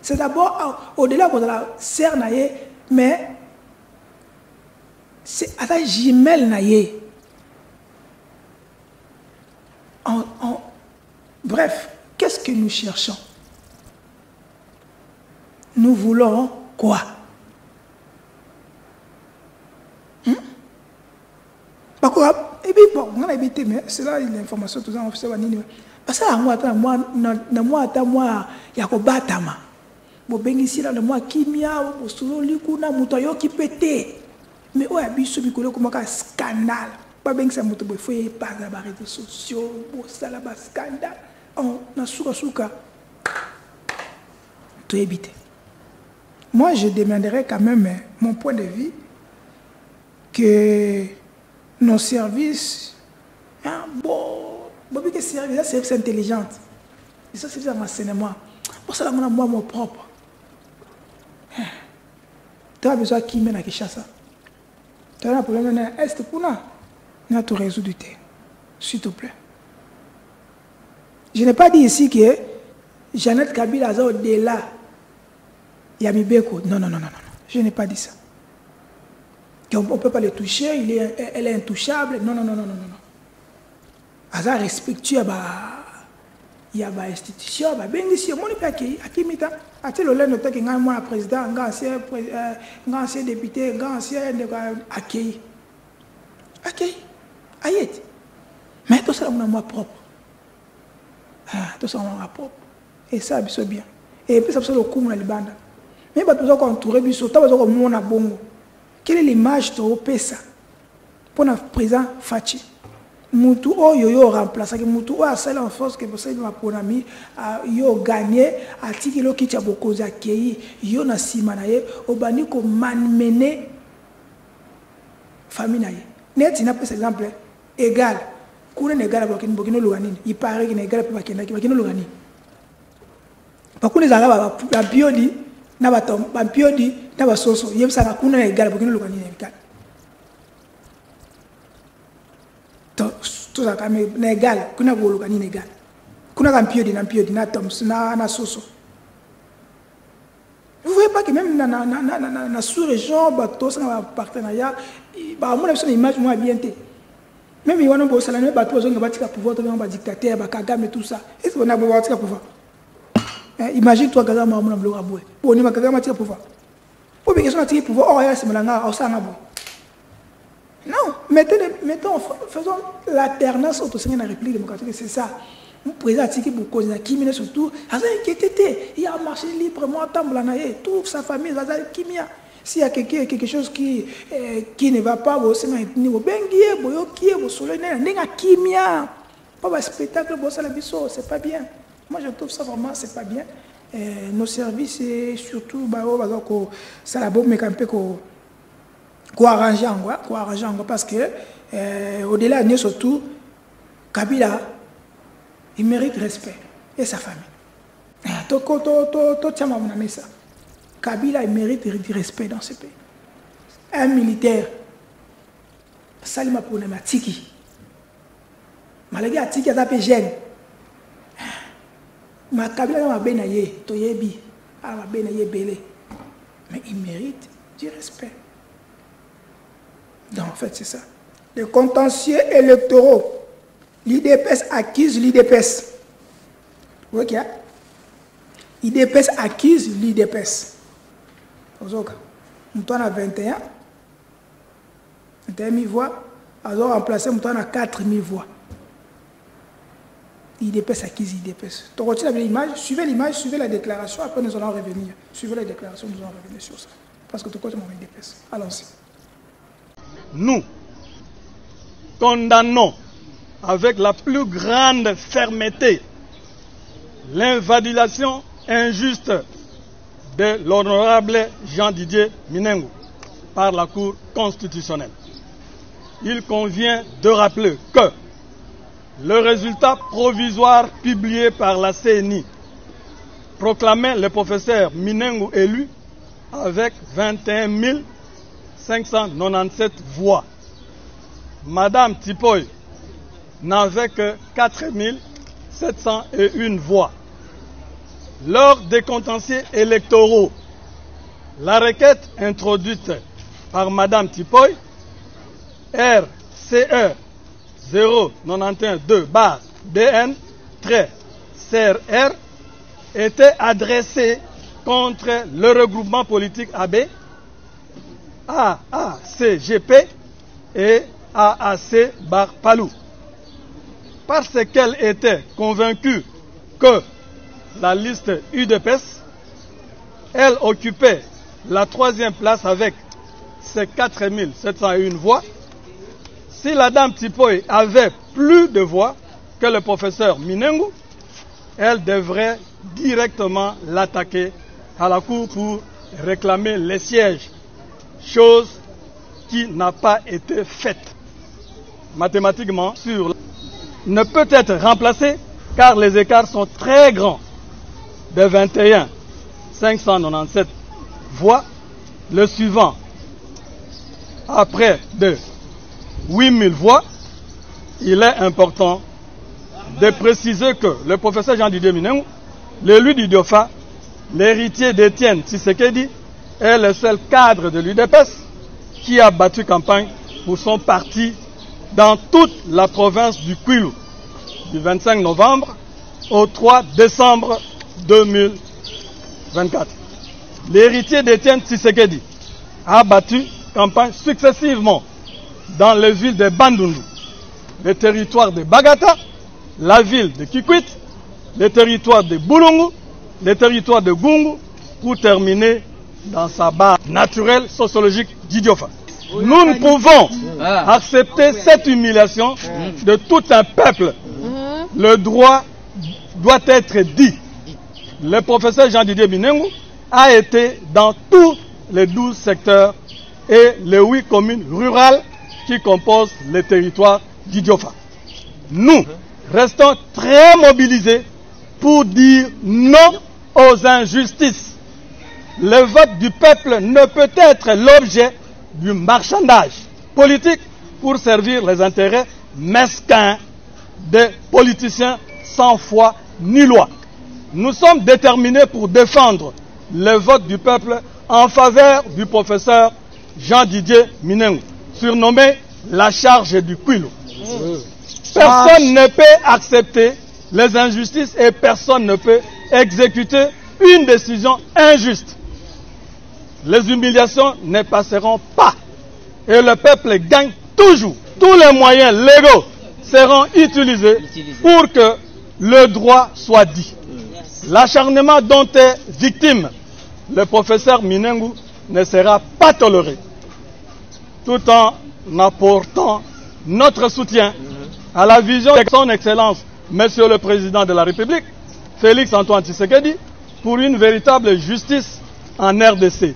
C'est d'abord au-delà de la serre na yé, mais c'est à la jumelle na yé. Bref, qu'est-ce que nous cherchons? Nous voulons quoi? Et puis bon, on a évité, mais c'est là l'information, tout ça, on fait ça. Parce que moi, il y a un batama. Bon, ben ici, là, le mois kimia, au solo, l'ikuna, moutoyo qui pète. Mais ouais, biso, bikolo, comme un scandale. Pas bien que ça mouto, il faut pas les réseaux sociaux, ça là, scandale. On a souka. Tout éviter. Moi, je demanderais quand même mon point de vue que nos services, que services intelligents, ça c'est un renseignement. Pour ça, moi, mon propre. Tu as besoin qui mène à Kinshasa. Tu as un problème à l'Est pour nous. Nous avons tout résolu. S'il te plaît. Je n'ai pas dit ici que Jeannette Kabila a au-delà. Yamibeko. Non. Je n'ai pas dit ça. On ne peut pas le toucher, elle est intouchable. Non. Aza respectueux, il y a une institution, il y a un président, un ancien député, un ancien accueilli. Aïe. Mais tout ça, c'est moi propre. Tout ça, c'est moi propre. Et ça, c'est bien. Et puis, ça, c'est le coup de la bande. Mais il y a besoin d'entourer, il y a besoin de bongo. Quelle est l'image de l'OPESA pour le président Fachi? Moutou yo remplacé, Moutou a celle en force que vous savez ma ponami yo gagné a tikilo qui t'a beaucoup accueilli yo na simanaye obani ko manmené famille naye. Net n'a pas exemple égal. Kuna égal ba bokino luganini. Il paraît qu'il est égal pour bokino luganini. Pas kuna zala ba biodi na batom ba biodi na basoso yebisa kuna égal bokino luganini égal. Tout ça quand même égal kuna boluka ni égal kuna kampiodi na toms na soso. Vous voyez pas que même na sous-région bateau ça na partenariat ba mon une image moins bien té même il y a un beau salaire bateau zo ngabatika pouvoir to ba dictateur ba Kagame tout ça est-ce qu'on a beau batika pouvoir imagine toi Kagame mon amlo aboué on ma Kagame batika pouvoir pour bien que son pouvoir oh ya c'est malanga au ça ngabo. Non, mettons, faisons l'alternance au sein de la République démocratique, c'est ça. Le président Tiki Boukoza, qui mène surtout, il a marché librement, toute sa famille, s'il y a quelque chose qui ne va pas, pas spectacle, c'est pas bien. Moi, je trouve ça vraiment, c'est pas bien. Nos services, et surtout, ça la bombe, mais quand même, quoi arranger parce que au-delà de surtout Kabila il mérite respect et sa famille. Kabila il mérite du respect dans ce pays. Un militaire Salima problématique. Malgré Atiki a tapé jeune. Ma Kabila m'a benaye toyebi a benaye belé. Mais il mérite du respect. Donc, en fait, c'est ça. Les contentieux électoraux. L'IDPS accuse l'IDPS. Ok. IDPS accuse l'IDPS. Nous avons 21 000 voix. Nous avons remplacé 4 000 voix. IDPS accuse l'IDPS. Donc, suivez l'image, suivez la déclaration. Après, nous allons revenir. Suivez la déclaration, nous allons revenir sur ça. Parce que tout le monde est IDPS. Allons-y. Nous condamnons avec la plus grande fermeté l'invalidation injuste de l'honorable Jean-Didier Minengu par la Cour constitutionnelle. Il convient de rappeler que le résultat provisoire publié par la CNI proclamait le professeur Minengu élu avec 21 597 voix. Madame Tipoy n'avait que 4 701 voix. Lors des contentieux électoraux, la requête introduite par Madame Tipoy, RCE 091-2/DN-CRR, était adressée contre le regroupement politique AB, AACGP et AAC Barpalou, parce qu'elle était convaincue que la liste UDPS, elle occupait la 3e place avec ses 4 701 voix. Si la dame Tipoy avait plus de voix que le professeur Minengu, elle devrait directement l'attaquer à la Cour pour réclamer les sièges, chose qui n'a pas été faite. Mathématiquement, ne peut être remplacée car les écarts sont très grands. De 21 597 voix, le suivant a près de 8000 voix. Il est important de préciser que le professeur Jean-Didier Minengu, l'élu du DIOFA, l'héritier d'Étienne Tshisekedi, est le seul cadre de l'UDPS qui a battu campagne pour son parti dans toute la province du Kwilu du 25 novembre au 3 décembre 2024. L'héritier d'Étienne Tshisekedi a battu campagne successivement dans les villes de Bandundu, le territoire de Bagata, la ville de Kikwit, le territoire de Bulungu, le territoire de Gungu, pour terminer dans sa base naturelle sociologique d'Idiofa. Nous ne pouvons accepter cette humiliation de tout un peuple. Le droit doit être dit. Le professeur Jean-Didier Minengu a été dans tous les 12 secteurs et les 8 communes rurales qui composent le territoire d'Idiofa. Nous restons très mobilisés pour dire non aux injustices. Le vote du peuple ne peut être l'objet du marchandage politique pour servir les intérêts mesquins des politiciens sans foi ni loi. Nous sommes déterminés pour défendre le vote du peuple en faveur du professeur Jean-Didier Minengu, surnommé la charge du Kwilu. Personne ne peut accepter les injustices et personne ne peut exécuter une décision injuste. Les humiliations ne passeront pas et le peuple gagne toujours. Tous les moyens légaux seront utilisés pour que le droit soit dit. L'acharnement dont est victime le professeur Minengu ne sera pas toléré, tout en apportant notre soutien à la vision de son Excellence, Monsieur le Président de la République, Félix Antoine Tshisekedi, pour une véritable justice en RDC.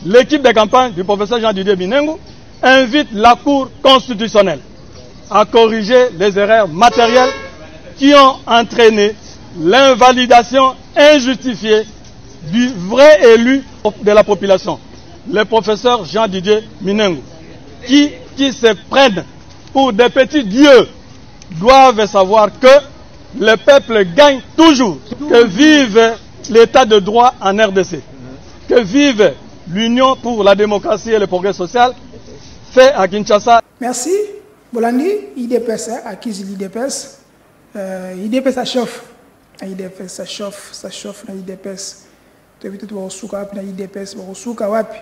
L'équipe de campagne du professeur Jean-Didier Minengu invite la Cour constitutionnelle à corriger les erreurs matérielles qui ont entraîné l'invalidation injustifiée du vrai élu de la population, le professeur Jean-Didier Minengu, qui se prennent pour des petits dieux, doivent savoir que le peuple gagne toujours. Que vive l'état de droit en RDC, que vive l'Union pour la démocratie et le progrès social, fait à Kinshasa. Merci. Bolandi, IDPS, acquise l'IDPS. IDPS, ça chauffe. IDPS, ça chauffe dans l'IDPS. Tu as vu tout le souka dans l'IDPS, le souka wapi.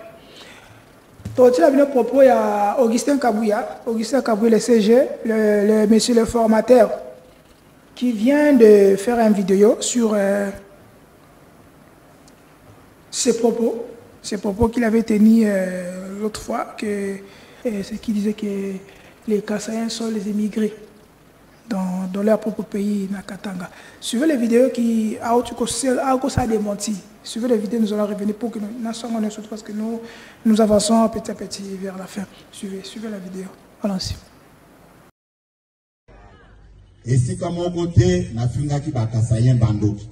Tu as vu le propos à Augustin Kabouya, le CG, le monsieur le formateur, qui vient de faire une vidéo sur ses propos qu'il avait tenus l'autre fois, que ce qui disait que les Kassaïens sont les émigrés dans leur propre pays, Nakatanga. Suivez les vidéos qui a démenti. Suivez les vidéos, nous allons revenir pour que nous soyons parce que nous avançons petit à petit vers la fin. Suivez la vidéo. Allons-y. Et si comme au côté, na finga ki bakasayen bandoki.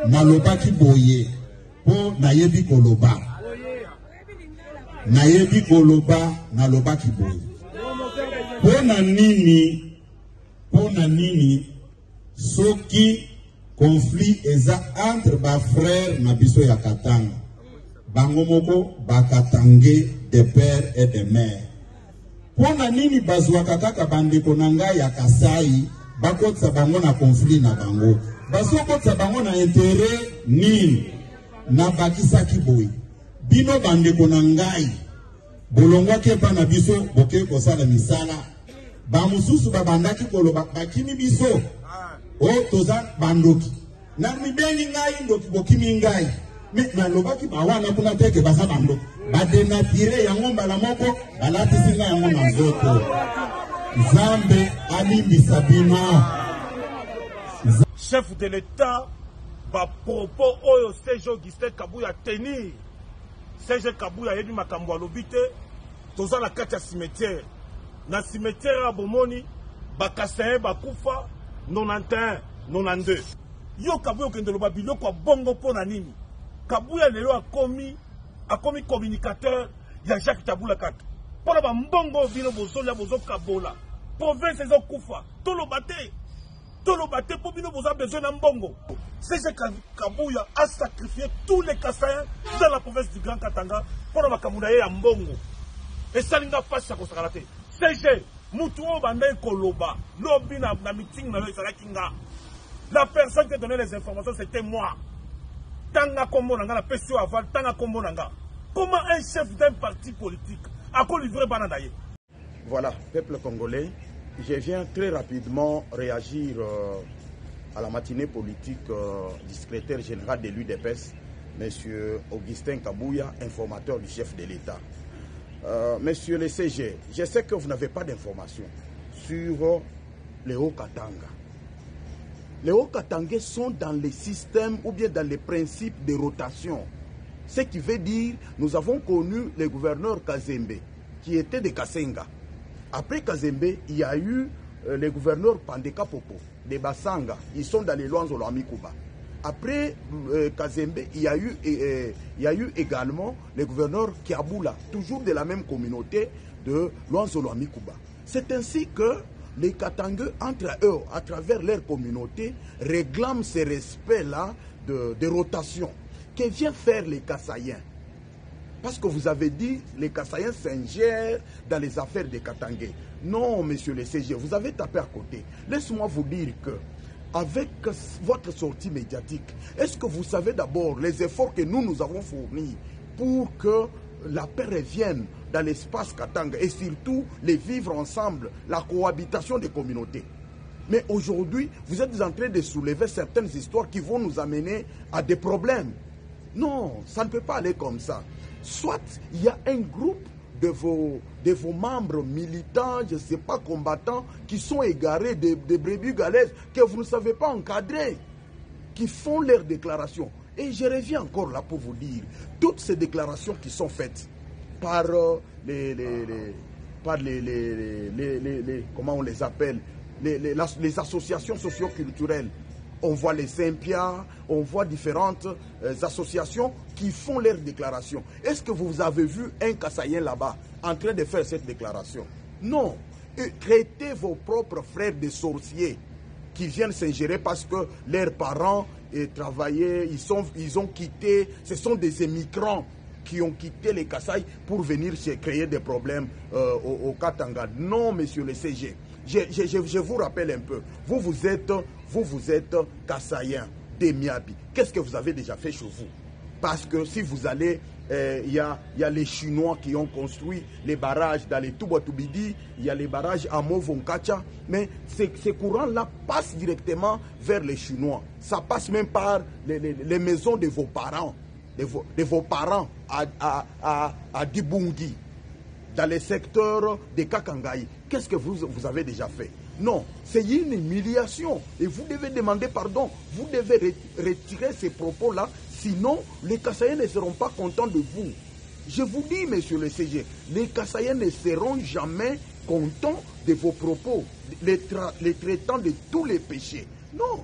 Na loba ki boye. Po na yebi koloba. Na yebi koloba, na loba ki boye. Po na nini, soki conflit eza entre ba frère na biso ya Katanga. Bango moko bakatange de père et de mère. Po na nini bazwa kaka bandeko nanga ya Kasai. Bakotsa bango na conflit na bango. Basokotsa bango na intérêt nini na bakisaki boy. Bino bandeko na ngai. Bolongwa kepa na biso boke kosala misala. Ba mususu babandaki koloba bakini biso. O toza bandoki. Na mibengi ngai ndoki bokimi ngai. Me na lobaki bawana kuna teke basa bandoki. Badenatire yango mbala moko balatisi ngai yango na nzoto. Zambe Alimbi Sabina. Chef de l'État, va propos au CG Augustin Kabouya tenir. CG Kabouya yebi makambo alobite, toza la kati ya cimetière. Na cimetière à Bomoni, Bakasaye Bakufa, 91, 92. Yo Kabouya okende loba biloko a bongo po na nini. Kabouya lelo a commis communicateur ya Jacques Tabula Kata. Pour la mbongo vino bozolia bozo kabola. Province ezo kufa. Tolo bate pour bino bozo besoin na mbongo. CG Kabouya a sacrifié tous les Kassaïens dans la province du Grand Katanga pour la kamuna ya mbongo. Et ça linga face à kosakalate. CG mutuo bande koloba. Lobi na meeting na ezala kinga. La personne qui a donné les informations c'était moi. Tanga kombo nanga na PCO aval tanga kombo nanga. Comment un chef d'un parti politique a livré Banadaye? Voilà, peuple congolais, je viens très rapidement réagir à la matinée politique du secrétaire général de l'UDPS, M. Augustin Kabouya, informateur du chef de l'État. Monsieur le CG, je sais que vous n'avez pas d'informations sur les Hauts-Katanga. Les Hauts-Katangais sont dans les systèmes ou bien dans les principes de rotation. Ce qui veut dire, nous avons connu le gouverneur Kazembe, qui était de Kasenga. Après Kazembe, il y a eu le gouverneur Pandeka Popo, de Basanga. Ils sont dans les Luanzolo Amikuba. Après Kazembe, il y a eu également le gouverneur Kiabula, toujours de la même communauté de Luanzolo Amikuba. C'est ainsi que les Katangais, entre eux, à travers leur communauté, réclament ce respect-là de rotation. Que viennent faire les Kassaïens? Parce que vous avez dit les Kassaïens s'ingèrent dans les affaires des Katangais. Non, monsieur le CG, vous avez tapé à côté. Laisse-moi vous dire que, avec votre sortie médiatique, est-ce que vous savez d'abord les efforts que nous avons fournis pour que la paix revienne dans l'espace Katanga et surtout les vivre ensemble, la cohabitation des communautés? Mais aujourd'hui, vous êtes en train de soulever certaines histoires qui vont nous amener à des problèmes. Non, ça ne peut pas aller comme ça. Soit il y a un groupe de vos membres militants, je ne sais pas, combattants, qui sont égarés, des brebis galaises, que vous ne savez pas encadrer, qui font leurs déclarations. Et je reviens encore là pour vous dire, toutes ces déclarations qui sont faites par comment on les appelle, les associations socio-culturelles. On voit les Saint-Pierre, on voit différentes associations qui font leurs déclarations. Est-ce que vous avez vu un Kassaïen là-bas en train de faire cette déclaration? Non. Traitez vos propres frères de sorciers qui viennent s'ingérer parce que leurs parents travaillaient, ils ont quitté, ce sont des émigrants qui ont quitté les Kassaï pour venir créer des problèmes au Katanga. Non, monsieur le CG. Je vous rappelle un peu, vous êtes Kassaïen, des Miabi. Qu'est-ce que vous avez déjà fait chez vous? Parce que si vous allez, il y a les Chinois qui ont construit les barrages dans les Touba-Toubidi, il y a les barrages à Movonkacha, mais ces courants-là passent directement vers les Chinois. Ça passe même par les maisons de vos parents, de vos parents à Dibungi. dans les secteurs de Kakangaï. Qu'est-ce que vous avez déjà fait? Non, c'est une humiliation. Et vous devez demander pardon. Vous devez retirer ces propos-là. Sinon, les Kassaïens ne seront pas contents de vous. Je vous dis, monsieur le CG, les Kassaïens ne seront jamais contents de vos propos, les traitant de tous les péchés. Non,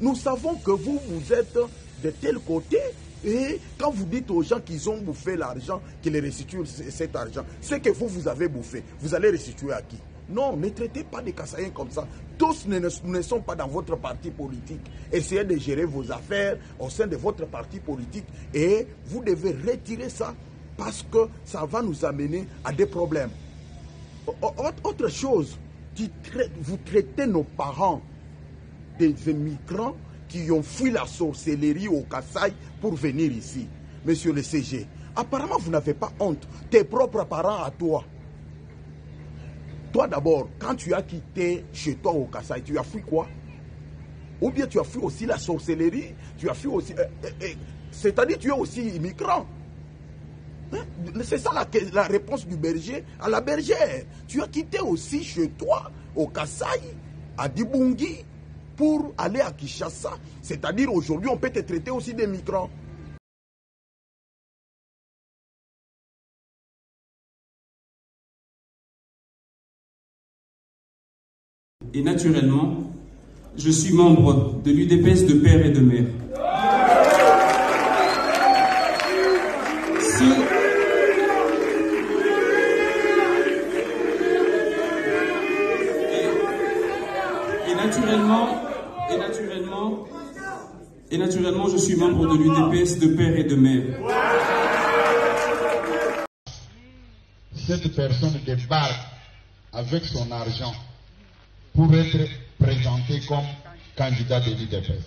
nous savons que vous êtes de tel côté. Et quand vous dites aux gens qu'ils ont bouffé l'argent, qu'ils les restituent cet argent, ce que vous avez bouffé, vous allez restituer à qui? Non, ne traitez pas des Kassaïens comme ça. Tous ne sont pas dans votre parti politique. Essayez de gérer vos affaires au sein de votre parti politique et vous devez retirer ça parce que ça va nous amener à des problèmes. Autre chose, vous traitez nos parents des migrants qui ont fui la sorcellerie au Kasaï pour venir ici. Monsieur le CG, apparemment vous n'avez pas honte. Tes propres parents à toi. Toi d'abord, quand tu as quitté chez toi au Kasaï, tu as fui quoi? Ou bien tu as fui aussi la sorcellerie? Tu as fui aussi... c'est-à-dire tu es aussi immigrant. Hein? C'est ça la réponse du berger à la bergère. Tu as quitté aussi chez toi au Kasaï, à Dibungi, pour aller à Kinshasa. C'est-à-dire aujourd'hui, on peut te traiter aussi des migrants. Et naturellement, je suis membre de l'UDPS de père et de mère. Et naturellement, je suis membre de l'UDPS de père et de mère. Cette personne débarque avec son argent pour être présenté comme candidat de l'UDPS.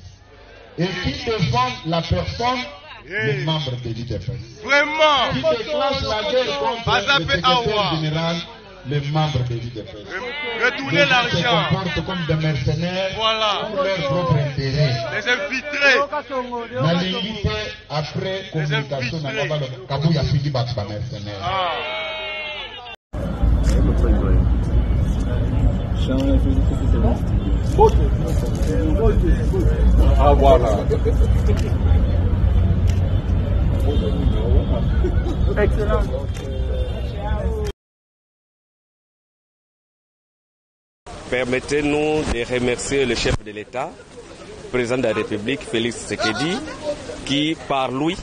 Et qui défend la personne? Les membres de l'UDPS. Vraiment? Qui déclenche la guerre contre le secrétaire général? Les membres de l'UDPS. Retournez l'argent. Ils se comportent comme des mercenaires pour leur propre intérêt. Les infiltrés. La limite après communication n'a pas le Kabouya Fidi Batba mercenaire. Ah voilà. Excellent. Permettez-nous de remercier le chef de l'État, le président de la République, Félix Tshisekedi, qui, par lui,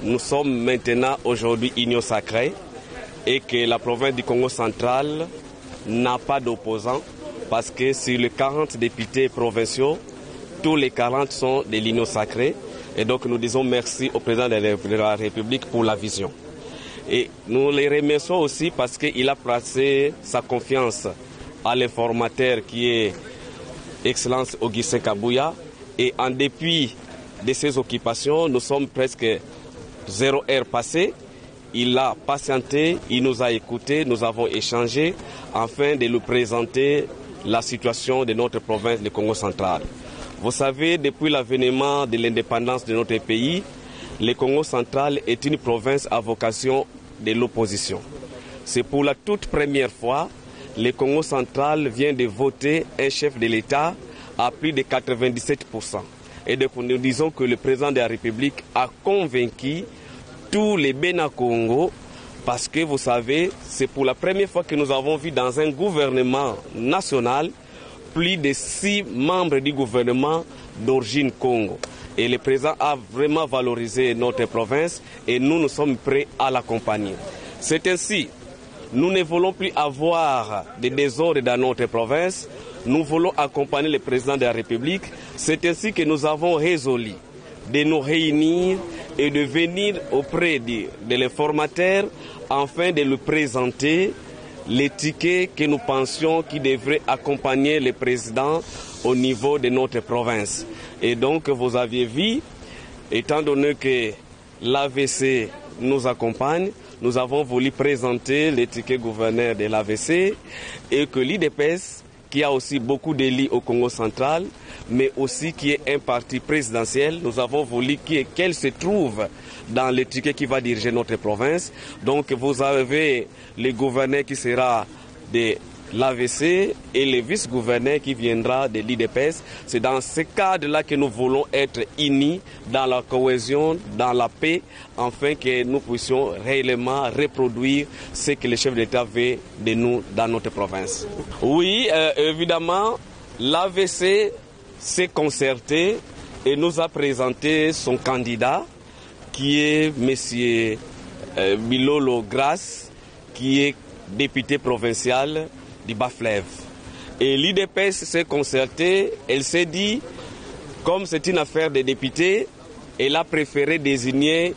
nous sommes maintenant aujourd'hui union sacrée et que la province du Congo central n'a pas d'opposants parce que sur les 40 députés provinciaux, tous les 40 sont de l'union sacrée. Et donc nous disons merci au président de la République pour la vision. Et nous les remercions aussi parce qu'il a placé sa confiance à l'informateur qui est Excellence Augustin Kabouya. Et en dépit de ses occupations, nous sommes presque 0 heure passée. Il a patienté, il nous a écoutés, nous avons échangé afin de lui présenter la situation de notre province, le Congo central. Vous savez, depuis l'avènement de l'indépendance de notre pays, le Congo central est une province à vocation de l'opposition. C'est pour la toute première fois le Congo central vient de voter un chef de l'État à plus de 97%. Et donc nous disons que le président de la République a convaincu tous les Bénin Congo parce que vous savez, c'est pour la première fois que nous avons vu dans un gouvernement national plus de 6 membres du gouvernement d'origine Congo. Et le président a vraiment valorisé notre province et nous sommes prêts à l'accompagner. C'est ainsi. Nous ne voulons plus avoir des désordres dans notre province. Nous voulons accompagner le président de la République. C'est ainsi que nous avons résolu de nous réunir et de venir auprès de l'informateur afin de lui présenter les tickets que nous pensions qui devraient accompagner le président au niveau de notre province. Et donc, vous aviez vu, étant donné que l'AVC nous accompagne, nous avons voulu présenter les tickets gouverneurs de l'AVC et que l'IDPS, qui a aussi beaucoup d'élits au Congo central, mais aussi qui est un parti présidentiel. Nous avons voulu qu'elle se trouve dans le ticket qui va diriger notre province. Donc vous avez le gouverneur qui sera de l'AVC et le vice-gouverneur qui viendra de l'IDPS. C'est dans ce cadre-là que nous voulons être unis dans la cohésion, dans la paix, afin que nous puissions réellement reproduire ce que le chef d'État veut de nous dans notre province. Oui, évidemment, l'AVC s'est concerté et nous a présenté son candidat, qui est M. Bilolo Grasse, qui est député provincial du Bas-Fleuve. Et l'IDPS s'est concertée, elle s'est dit, comme c'est une affaire des députés, elle a préféré désigner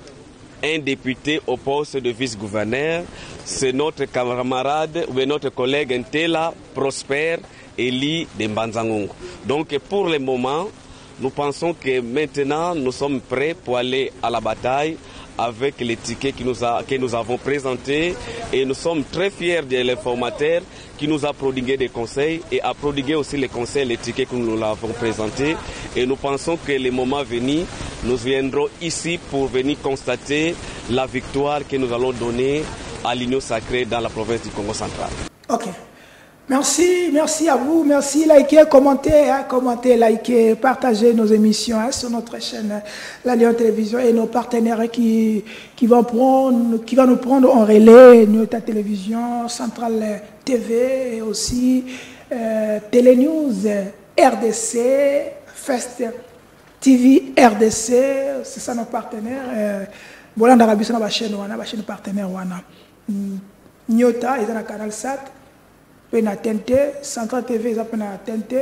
un député au poste de vice-gouverneur. C'est notre camarade, ou notre collègue Ntela Prosper Eli de Mbanzangongo. Donc pour le moment, nous pensons que maintenant nous sommes prêts pour aller à la bataille avec les tickets que nous avons présentés, et nous sommes très fiers de l'informateur qui nous a prodigué des conseils et a prodigué aussi les conseils, les tickets que nous l'avons présentés, et nous pensons que le moment venu, nous viendrons ici pour venir constater la victoire que nous allons donner à l'Union sacrée dans la province du Congo central. Ok. Merci, merci à vous, merci, likez, commentez, likez, partagez nos émissions sur notre chaîne La Lyon Télévision et nos partenaires qui vont nous prendre en relais, notre télévision, Centrale TV et aussi Télénews RDC, Fest TV RDC, c'est ça nos partenaires. Voilà, on a la chaîne partenaire, Nyota, ils ont un canal SAT. Peut na TNT, Central TV ils appellent na TNT,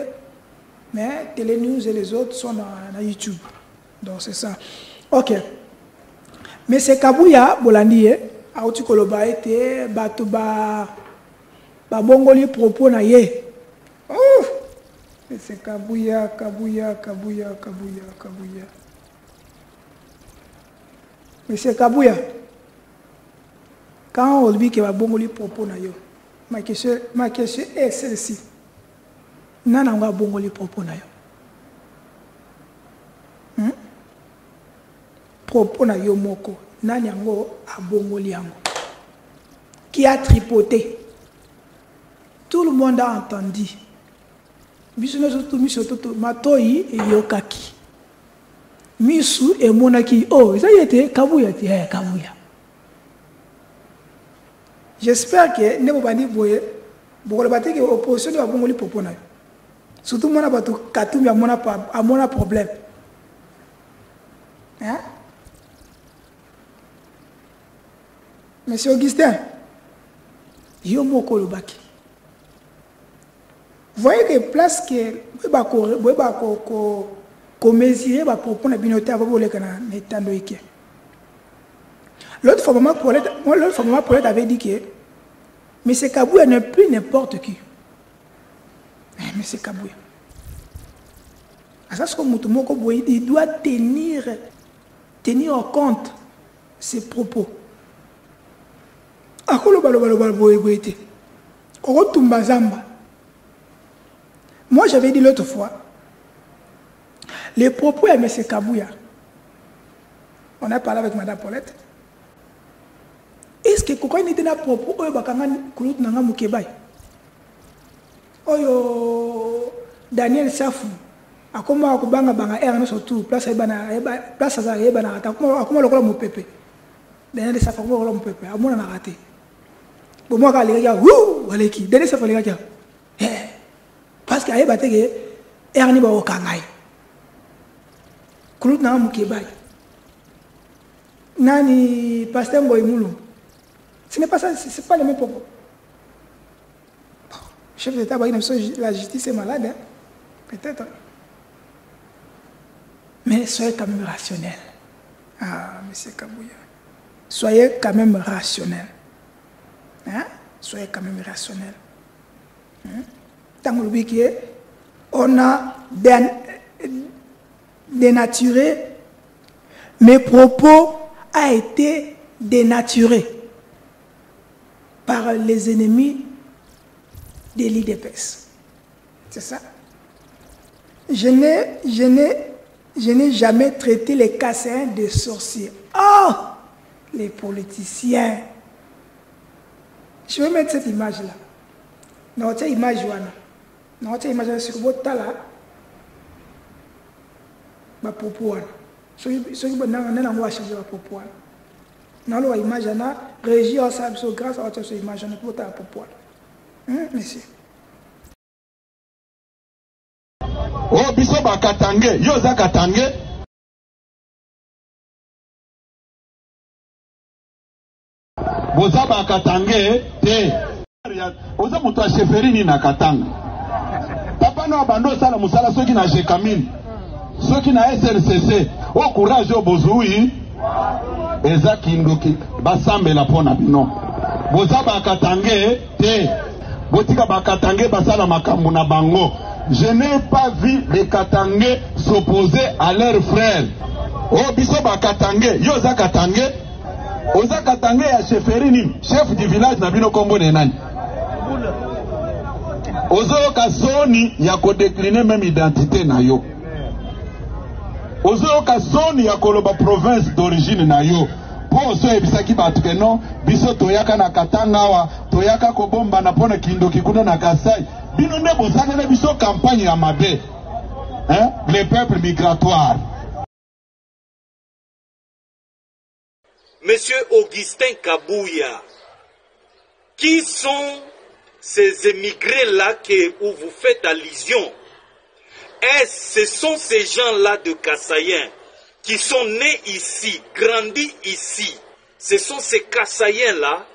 mais Télénews et les autres sont dans YouTube. Donc c'est ça. Ok. Mais c'est Kabouya Bolandi, a outi koloba été bato ba bongoli propos na ye. Mais c'est Kabouya. Mais c'est Kabouya. Quand on dit que ba bongoli propos na yo. Ma question est celle-ci. Nana nga bongo les propos na yo. Propos na yo moko. Nani yango a bongo liango. Qui a tripoté. Tout le monde a entendu. Biso tout matoi et yokaki. Misu et monaki. Oh, ça y était Kabouya Kabouya. J'espère que ne pas dire que l'opposition va bongo li propos. Surtout moi na Katumbi a mon problème. Hein? Monsieur Augustin, yo moko lobaki. Voyez que place que ko mesurer ba propos na binoté avant voler kana netando ike. L'autre fois, maman Paulette avait dit que M. Kabouya n'est plus n'importe qui. M. Kabouya. Il doit tenir en compte ses propos. Moi, j'avais dit l'autre fois, les propos de M. Kabouya, on a parlé avec Mme Paulette. Est-ce que quand il était à propos, il y a Daniel Safou, a comment banga banga erno surtout place place ça y est bana ata comment le mon pépé Daniel Safou comment le mon pépé a mon na raté bon moi quand les gars wou allez qui Daniel Safou les gars parce que aye baté que erni ba okangai kulut na mu kebai nani pasteur Boy Moulou. Ce n'est pas ça, ce n'est pas les mêmes propos. Le chef d'État, la justice est malade, hein? Peut-être. Mais soyez quand même rationnel. Ah, M. Kabouya. Soyez quand même rationnel. Hein? Soyez quand même rationnel. Tant que on a dénaturé, mes propos ont été dénaturés par les ennemis de l'IDPS. C'est ça. Je n'ai jamais traité les Kassaïens de sorciers. Oh, les politiciens. Je vais mettre cette image-là. Dans cette image, dans cette image sur votre tala, ma popoine. Ce qui est bon, on a changer ma popoine. Dans l'image, on a régi en salle, grâce à cette image, on a pour ta popoine. Monsieur. Oh, biso ba katange, yo za katange. Boza ba katange, te. Oza mutu a cheferi ni na katanga. Papa no abando sala musala soki na jekamine. Soki na SLCC. Oh, courage o bozui. Eza kindoki. Basambela pona bino. Boza ba katange, te. Botika ba katange basala makambu na bango. Je n'ai pas vu les Katangais s'opposer à leurs frères. Oh, biso ba Katangais, yo za Katangais. Oza Katangais ya cheferini, chef du village na bino kombo nenani. Ozo kasoni ya ko décliner même identité na yo. Ozo kasoni ya koloba province d'origine na yo. Po oso ebisaki batu ke non, biso toyaka na Katanga wa, toyaka kobomba na pona kindoki kuna na Kasai. Bino ne bozana na biso campagne ya mabe. Hein? Les peuples migratoires. Monsieur Augustin Kabouya, qui sont ces émigrés-là où vous faites allusion? Ce sont ces gens-là de Kassaïens qui sont nés ici, grandis ici. Ce sont ces Kassaïens-là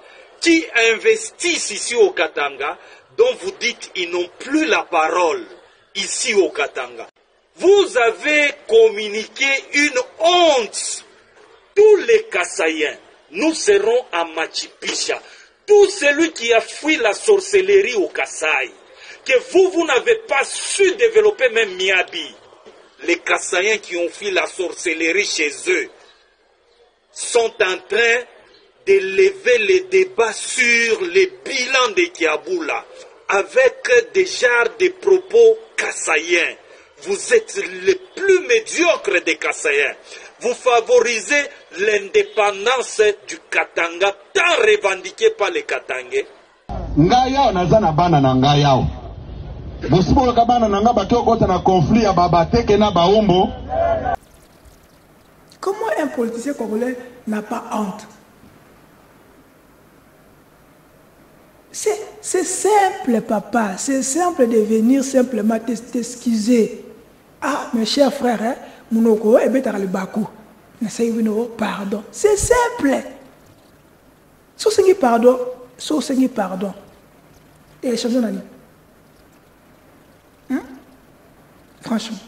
qui investissent ici au Katanga, dont vous dites qu'ils n'ont plus la parole ici au Katanga. Vous avez communiqué une honte. Tous les Kassaïens, nous serons à Machipicha. Tout celui qui a fui la sorcellerie au Kasaï, que vous n'avez pas su développer même Miabi. Les Kassaïens qui ont fui la sorcellerie chez eux sont en train d'élever les débats sur les bilans de Kiaboula avec des genres de propos kassaïens. Vous êtes les plus médiocres des Kassaïens. Vous favorisez l'indépendance du Katanga tant revendiquée par les Katangais. Ngayao nazana bana na ngayao. Bosibo kabana nanga bakio kota na conflit ya babateke na baumbo. Comment un politicien congolais n'a pas honte? C'est simple, papa. C'est simple de venir simplement t'excuser. Ah, mes chers frères, hein, Mounoko, pardon. C'est simple. Sosengi pardon. Sosengi pardon. Et les chansons d'année. Franchement.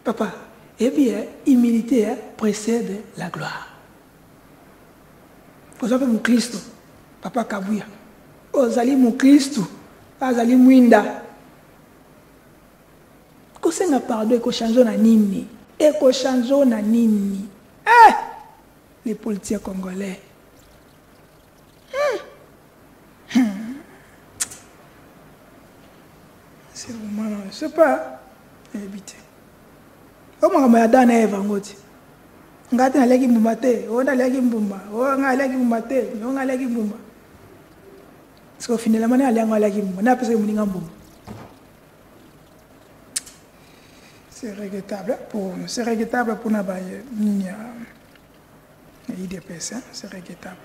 Papa, eh bien, humilité précède la gloire. Vous avez mon Christ. Papa Kabouya, ozali mu Kristu, azali mwinda. Kosenga pardon eko chanzo na nini? Eko chanzo na nini? Les politiciens congolais. C'est vraiment, je sais pas, éviter. Comment on m'a donné un évangile? Ngati na leki mbumate, ona leki mbumba, ona leki mbumate, ona leki mbumba. Parce qu'au final, on a leki mbumba, na pesa muninga mbumba. C'est regrettable pour nous, c'est regrettable pour nabaye ninya IDPS, hein? C'est regrettable.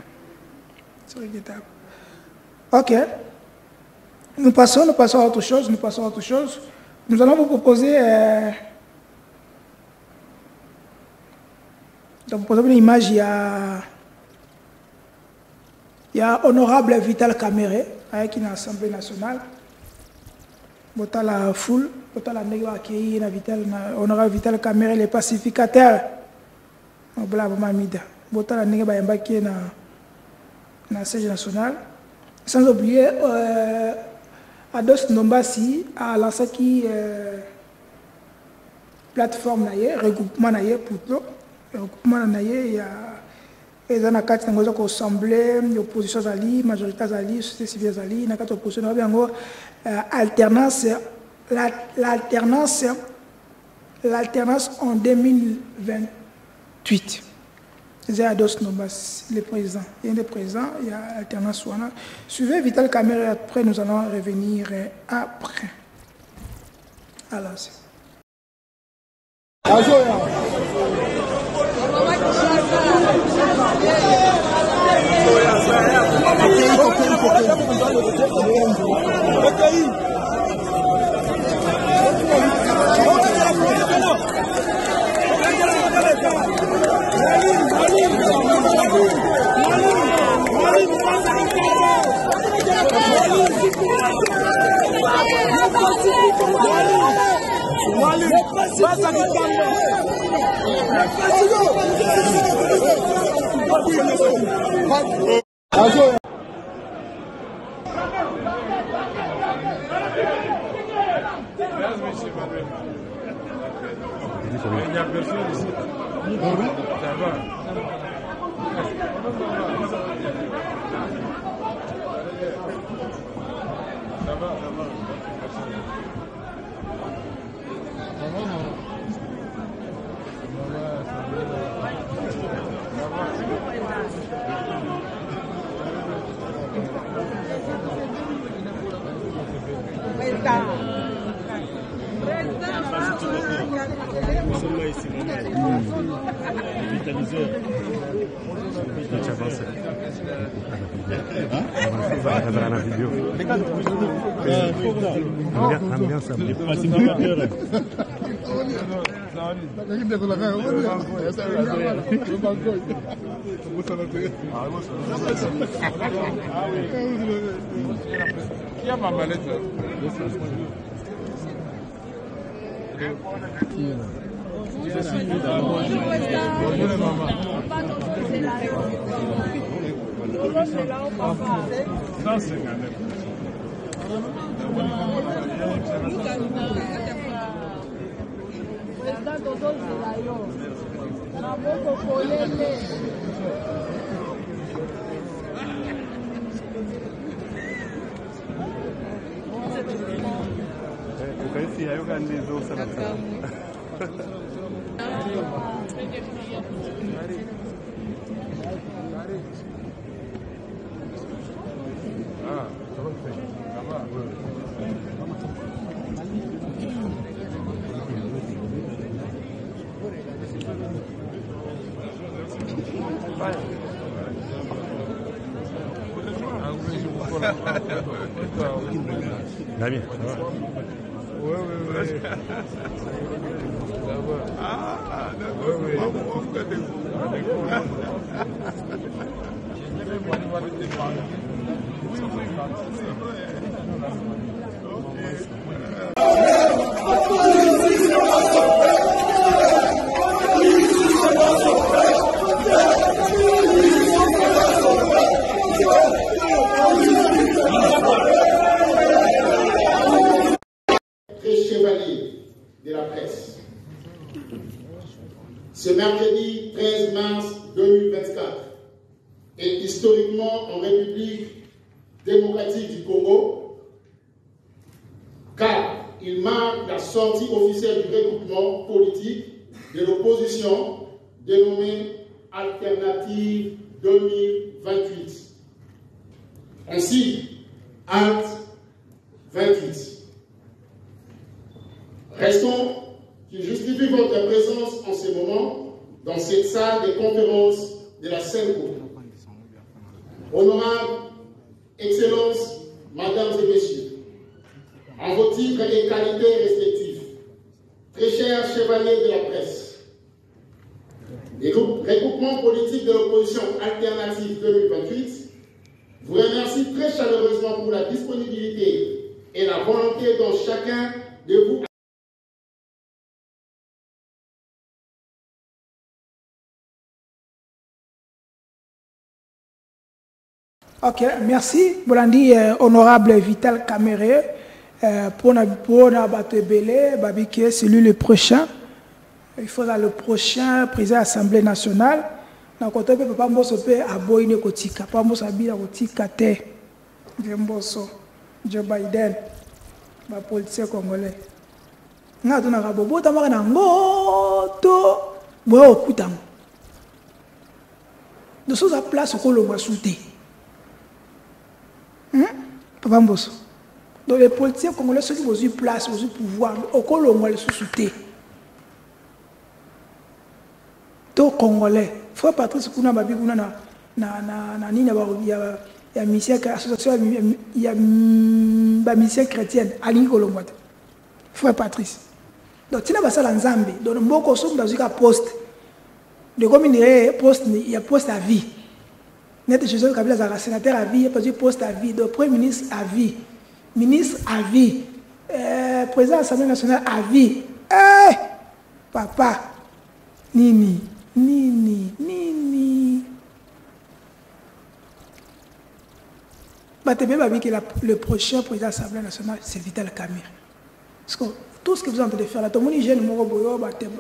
C'est regrettable. Ok. Nous passons à autre chose, Nous allons vous proposer donc, pour une image, il y a honorable Vital Kamere avec une assemblée nationale. Bota la foule, bota la nègre accueilli honorable Vital Kamere, les pacificateurs. Blabla Mamida. Bota la nègre embarqué dans la siège nationale. Sans oublier Ados Nombasi à lancé qui plateforme regroupement plutôt. Il y ils ont quatre assemblée, l'opposition zali, majorité zali, société civile zali, na quatre opposition alternance, l'alternance en 2028. C'est Ados Nobas, le président. Il y a des présidents, il y a alternance. Suivez Vital Caméra, après nous allons revenir après. Alors, Damien. Oui. Ah, Chevalier de la presse. Ce mercredi 13 mars 2024 est historiquement en République démocratique du Congo, car il marque la sortie officielle du regroupement politique de l'opposition dénommé Alternative 2028. Ainsi, ALT 28. Restons qui justifie votre présence en ce moment dans cette salle de conférence de la CENCO. Honorables, Excellences, Mesdames et Messieurs, en vos titres et qualités respectifs, très chers chevaliers de la presse, les regroupements politiques de l'opposition Alternative 2028 vous remercie très chaleureusement pour la disponibilité et la volonté dont chacun de vous Ok, merci. Bolandi, honorable Vital Caméré, pour notre belé, c'est lui le prochain. Il faudra le prochain président de l'Assemblée nationale. na côté papa Mbosso pe aboyine kotika papa Mbosso abila kotika te Mbosso Joe Biden ba politicien congolais nga tuna ka bobo tamaka na ngoto boyo okutango de sous à place ko lo masouté papa Mbosso donc les politiciens congolais ceux qui ont eu place ont eu pouvoir au lo ngole sous-souté to congolais frère Patrice kuna babi kuna na nini ya mission association ya ba mission chrétienne alingi kolongwata frère Patrice donc tina basala nzambe donc mboko so dans un poste de commune poste il y a poste à vie net Joseph Kabila za sénateur à vie il y a pas poste à vie de premier ministre à vie ministre à vie président de l'Assemblée nationale à vie papa nini le prochain président de l'Assemblée nationale, c'est Vital Kamerhe. Parce que tout ce que vous êtes en train de faire là, tout le monde est jeune,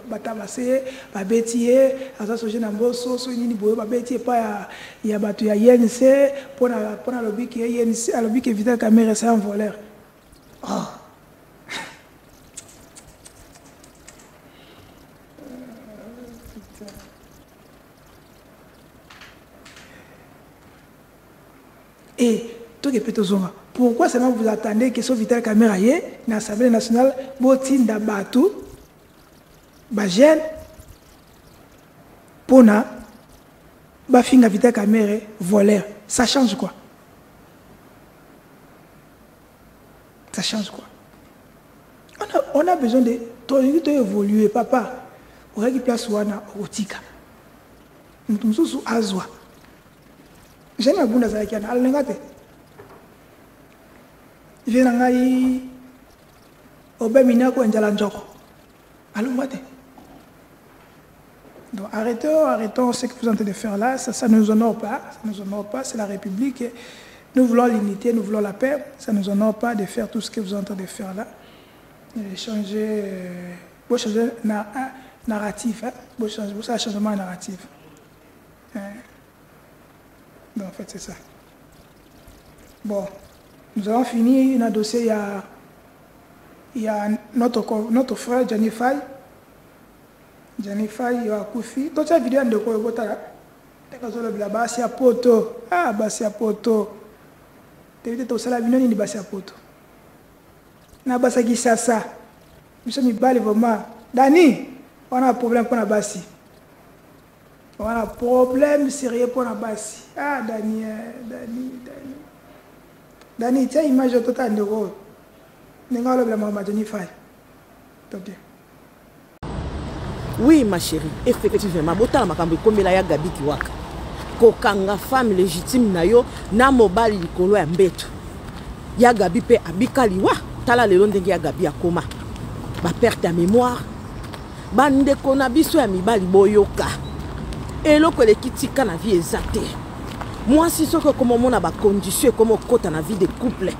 Batabassé, Babetier, Azaso Jeune Amboso, Soini Boyo, Babetier, pas il y a battu à YNC, pour le lobby qui est YNC, à lobby que Vital Kamerhe, c'est un voleur. Et pourquoi seulement vous attendez que ce Vital Kamerhe aille dans l'Assemblée nationale, Botin Dabatou, Bagel, Pona, Bafinga Vital Kamerhe, voleur. Ça change quoi? Ça change quoi? On a besoin d'évoluer, papa. On a une place où on a Otika. Nous sommes sous Azwa. J'ai un bon d'Azaki, on a l'engagé. Je viens d'Angaï, Obeminako et Djalanjoko. Allons, moi. Donc arrêtons ce que vous êtes en train de faire là. Ça ne nous honore pas. Ça nous honore pas. C'est la République. Nous voulons l'unité, nous voulons la paix. Ça ne nous honore pas de faire tout ce que vous êtes en train de faire là. Changer narratif. Vous changer un changement narratif. Donc en fait, c'est ça. Bon. Nous avons fini un dossier, il y a notre frère Johnny Faye. Johnny Faye, il y a Koufi. Toute cette vidéo de quoi vous avez Bassia Poto. Ah, Bassia Poto. Tu as vu que la vidéo de Bassia Poto. Na Bassia Gisasa. Nous sommes vraiment. Dani, on a un problème pour la Bassi. On a un problème sérieux pour la Bassi. Ah, Dani. Dani, tu as une image totale de rôle. Oui, ma chérie, effectivement, botala makambo kombela ya Gabi Kiwaka. Kokanga femme légitime na yo na mobali likolo ya mbeto. Ya Gabi pe abika liwa, tala lelo ndenge ya Gabi akoma. Ba perte ya mémoire. Ba ndeko na biso ya mibali boyoka. Eloko lekitika na vie ezate. Moi si soko comme on a ba condition comme kota na vie de couple.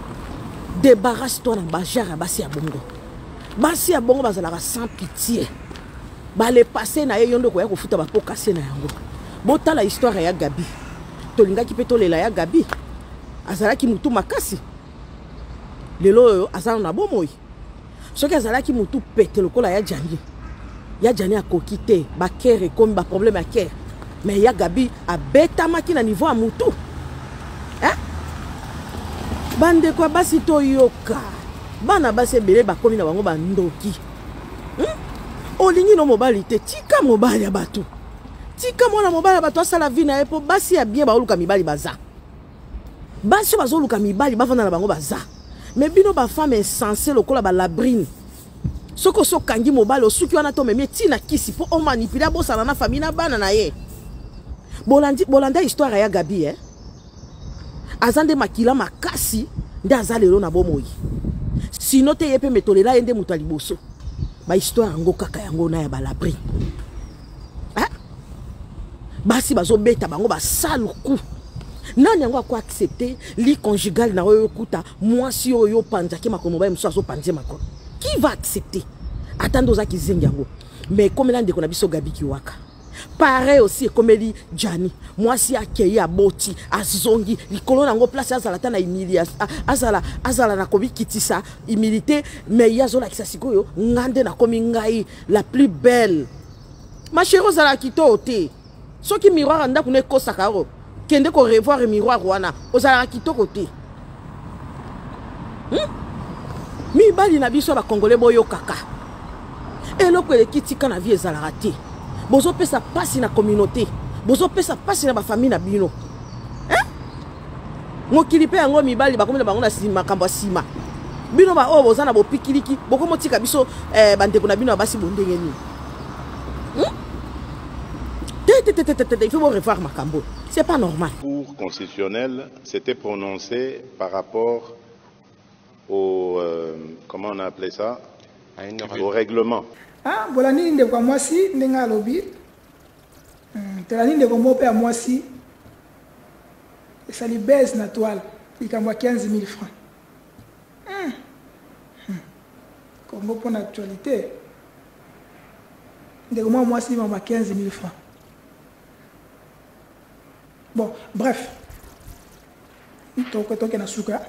Débarrasse-toi na bajara basi ya bongo. Basi ya bongo bazala sans pitié. Ba le passé na yondo ko ya ko futa ba po kasser na yango. Bota la histoire ya Gabi. Tolinga ki peto lela ya Gabi. Azala ki mutu makasi. Lelo azala na bomoi. Soki azala ki mutu pete lokola ya Jani. Ya Jani a kokite ba kere comme ba problème à kere. Mais ya Gabi a beta maki na niveau à mutu. Hein? Bande kwa basi to yoka. Bana basi belé ba komi na bango ba ndoki. Olingi no mobali te tika mobali ya bato. Tika mwana mobali ya bato asala vie na epo basi ya bien ba oluka mibali baza. Basi bazo oluka mibali bavanda na bango baza. Mais bino ba femme insensée lokola ba labrine. Soko so kangi mobali osuki wana to memi tina kisi po o manipuler bosala na famille na bana na ye. Bolanda histoire ya Gabi azande makila makasi nde azalelo na bomoi. Sino te yepe metolela ende mutaliboso. Ba histoire ngo kaka yango na ya balabri. Basi bazo beta bango ba saluku. Nani yango akwa accepter li conjugal na oyo kuta mwasi oyo panza ki makomo ba mso azo panze makomo. Qui va accepter? Attendre za kizengi yango. Mais comme là ndeko na biso Gabi Kiwaka. pareil aussi ekomeli Jani mwasi akei aboti azongi likolo nango place azala ta na humiliation azala na kobikitisa humilité mais yazola kisa sikoyo ngande na komi ngai la plus belle ma chérie ozala kito te soki miroir anda kuna ekosaka ro kende ko revoir miroir wana ozala kitoko te mibali na biso ba congolais boyo kaka eloko elekitika na vie ezalaka te bozopesa pasi na communauté bozopesa pasi na bafamille na bino mokili mpe yango mibali bakomela bango na makambo ya nsima bino ba oyo boza na bopikiliki bokomotika biso bandeko na bino ya basi bondenge nini il faut revoir makambo c'est pas normal. La Cour constitutionnelle s'était prononcée par rapport au comment on a appelé ça, au règlement. Ah, voilà ni ndeko mwasi ndenga lobi. Tela ni ndeko mo pe a mwasi. Et ça lui baisse na toile. Il kamwa 15 000 francs. Comme pour l'actualité. Ndeko mo mwasi m'a 15 000 francs. Bon, bref. Toko na suka.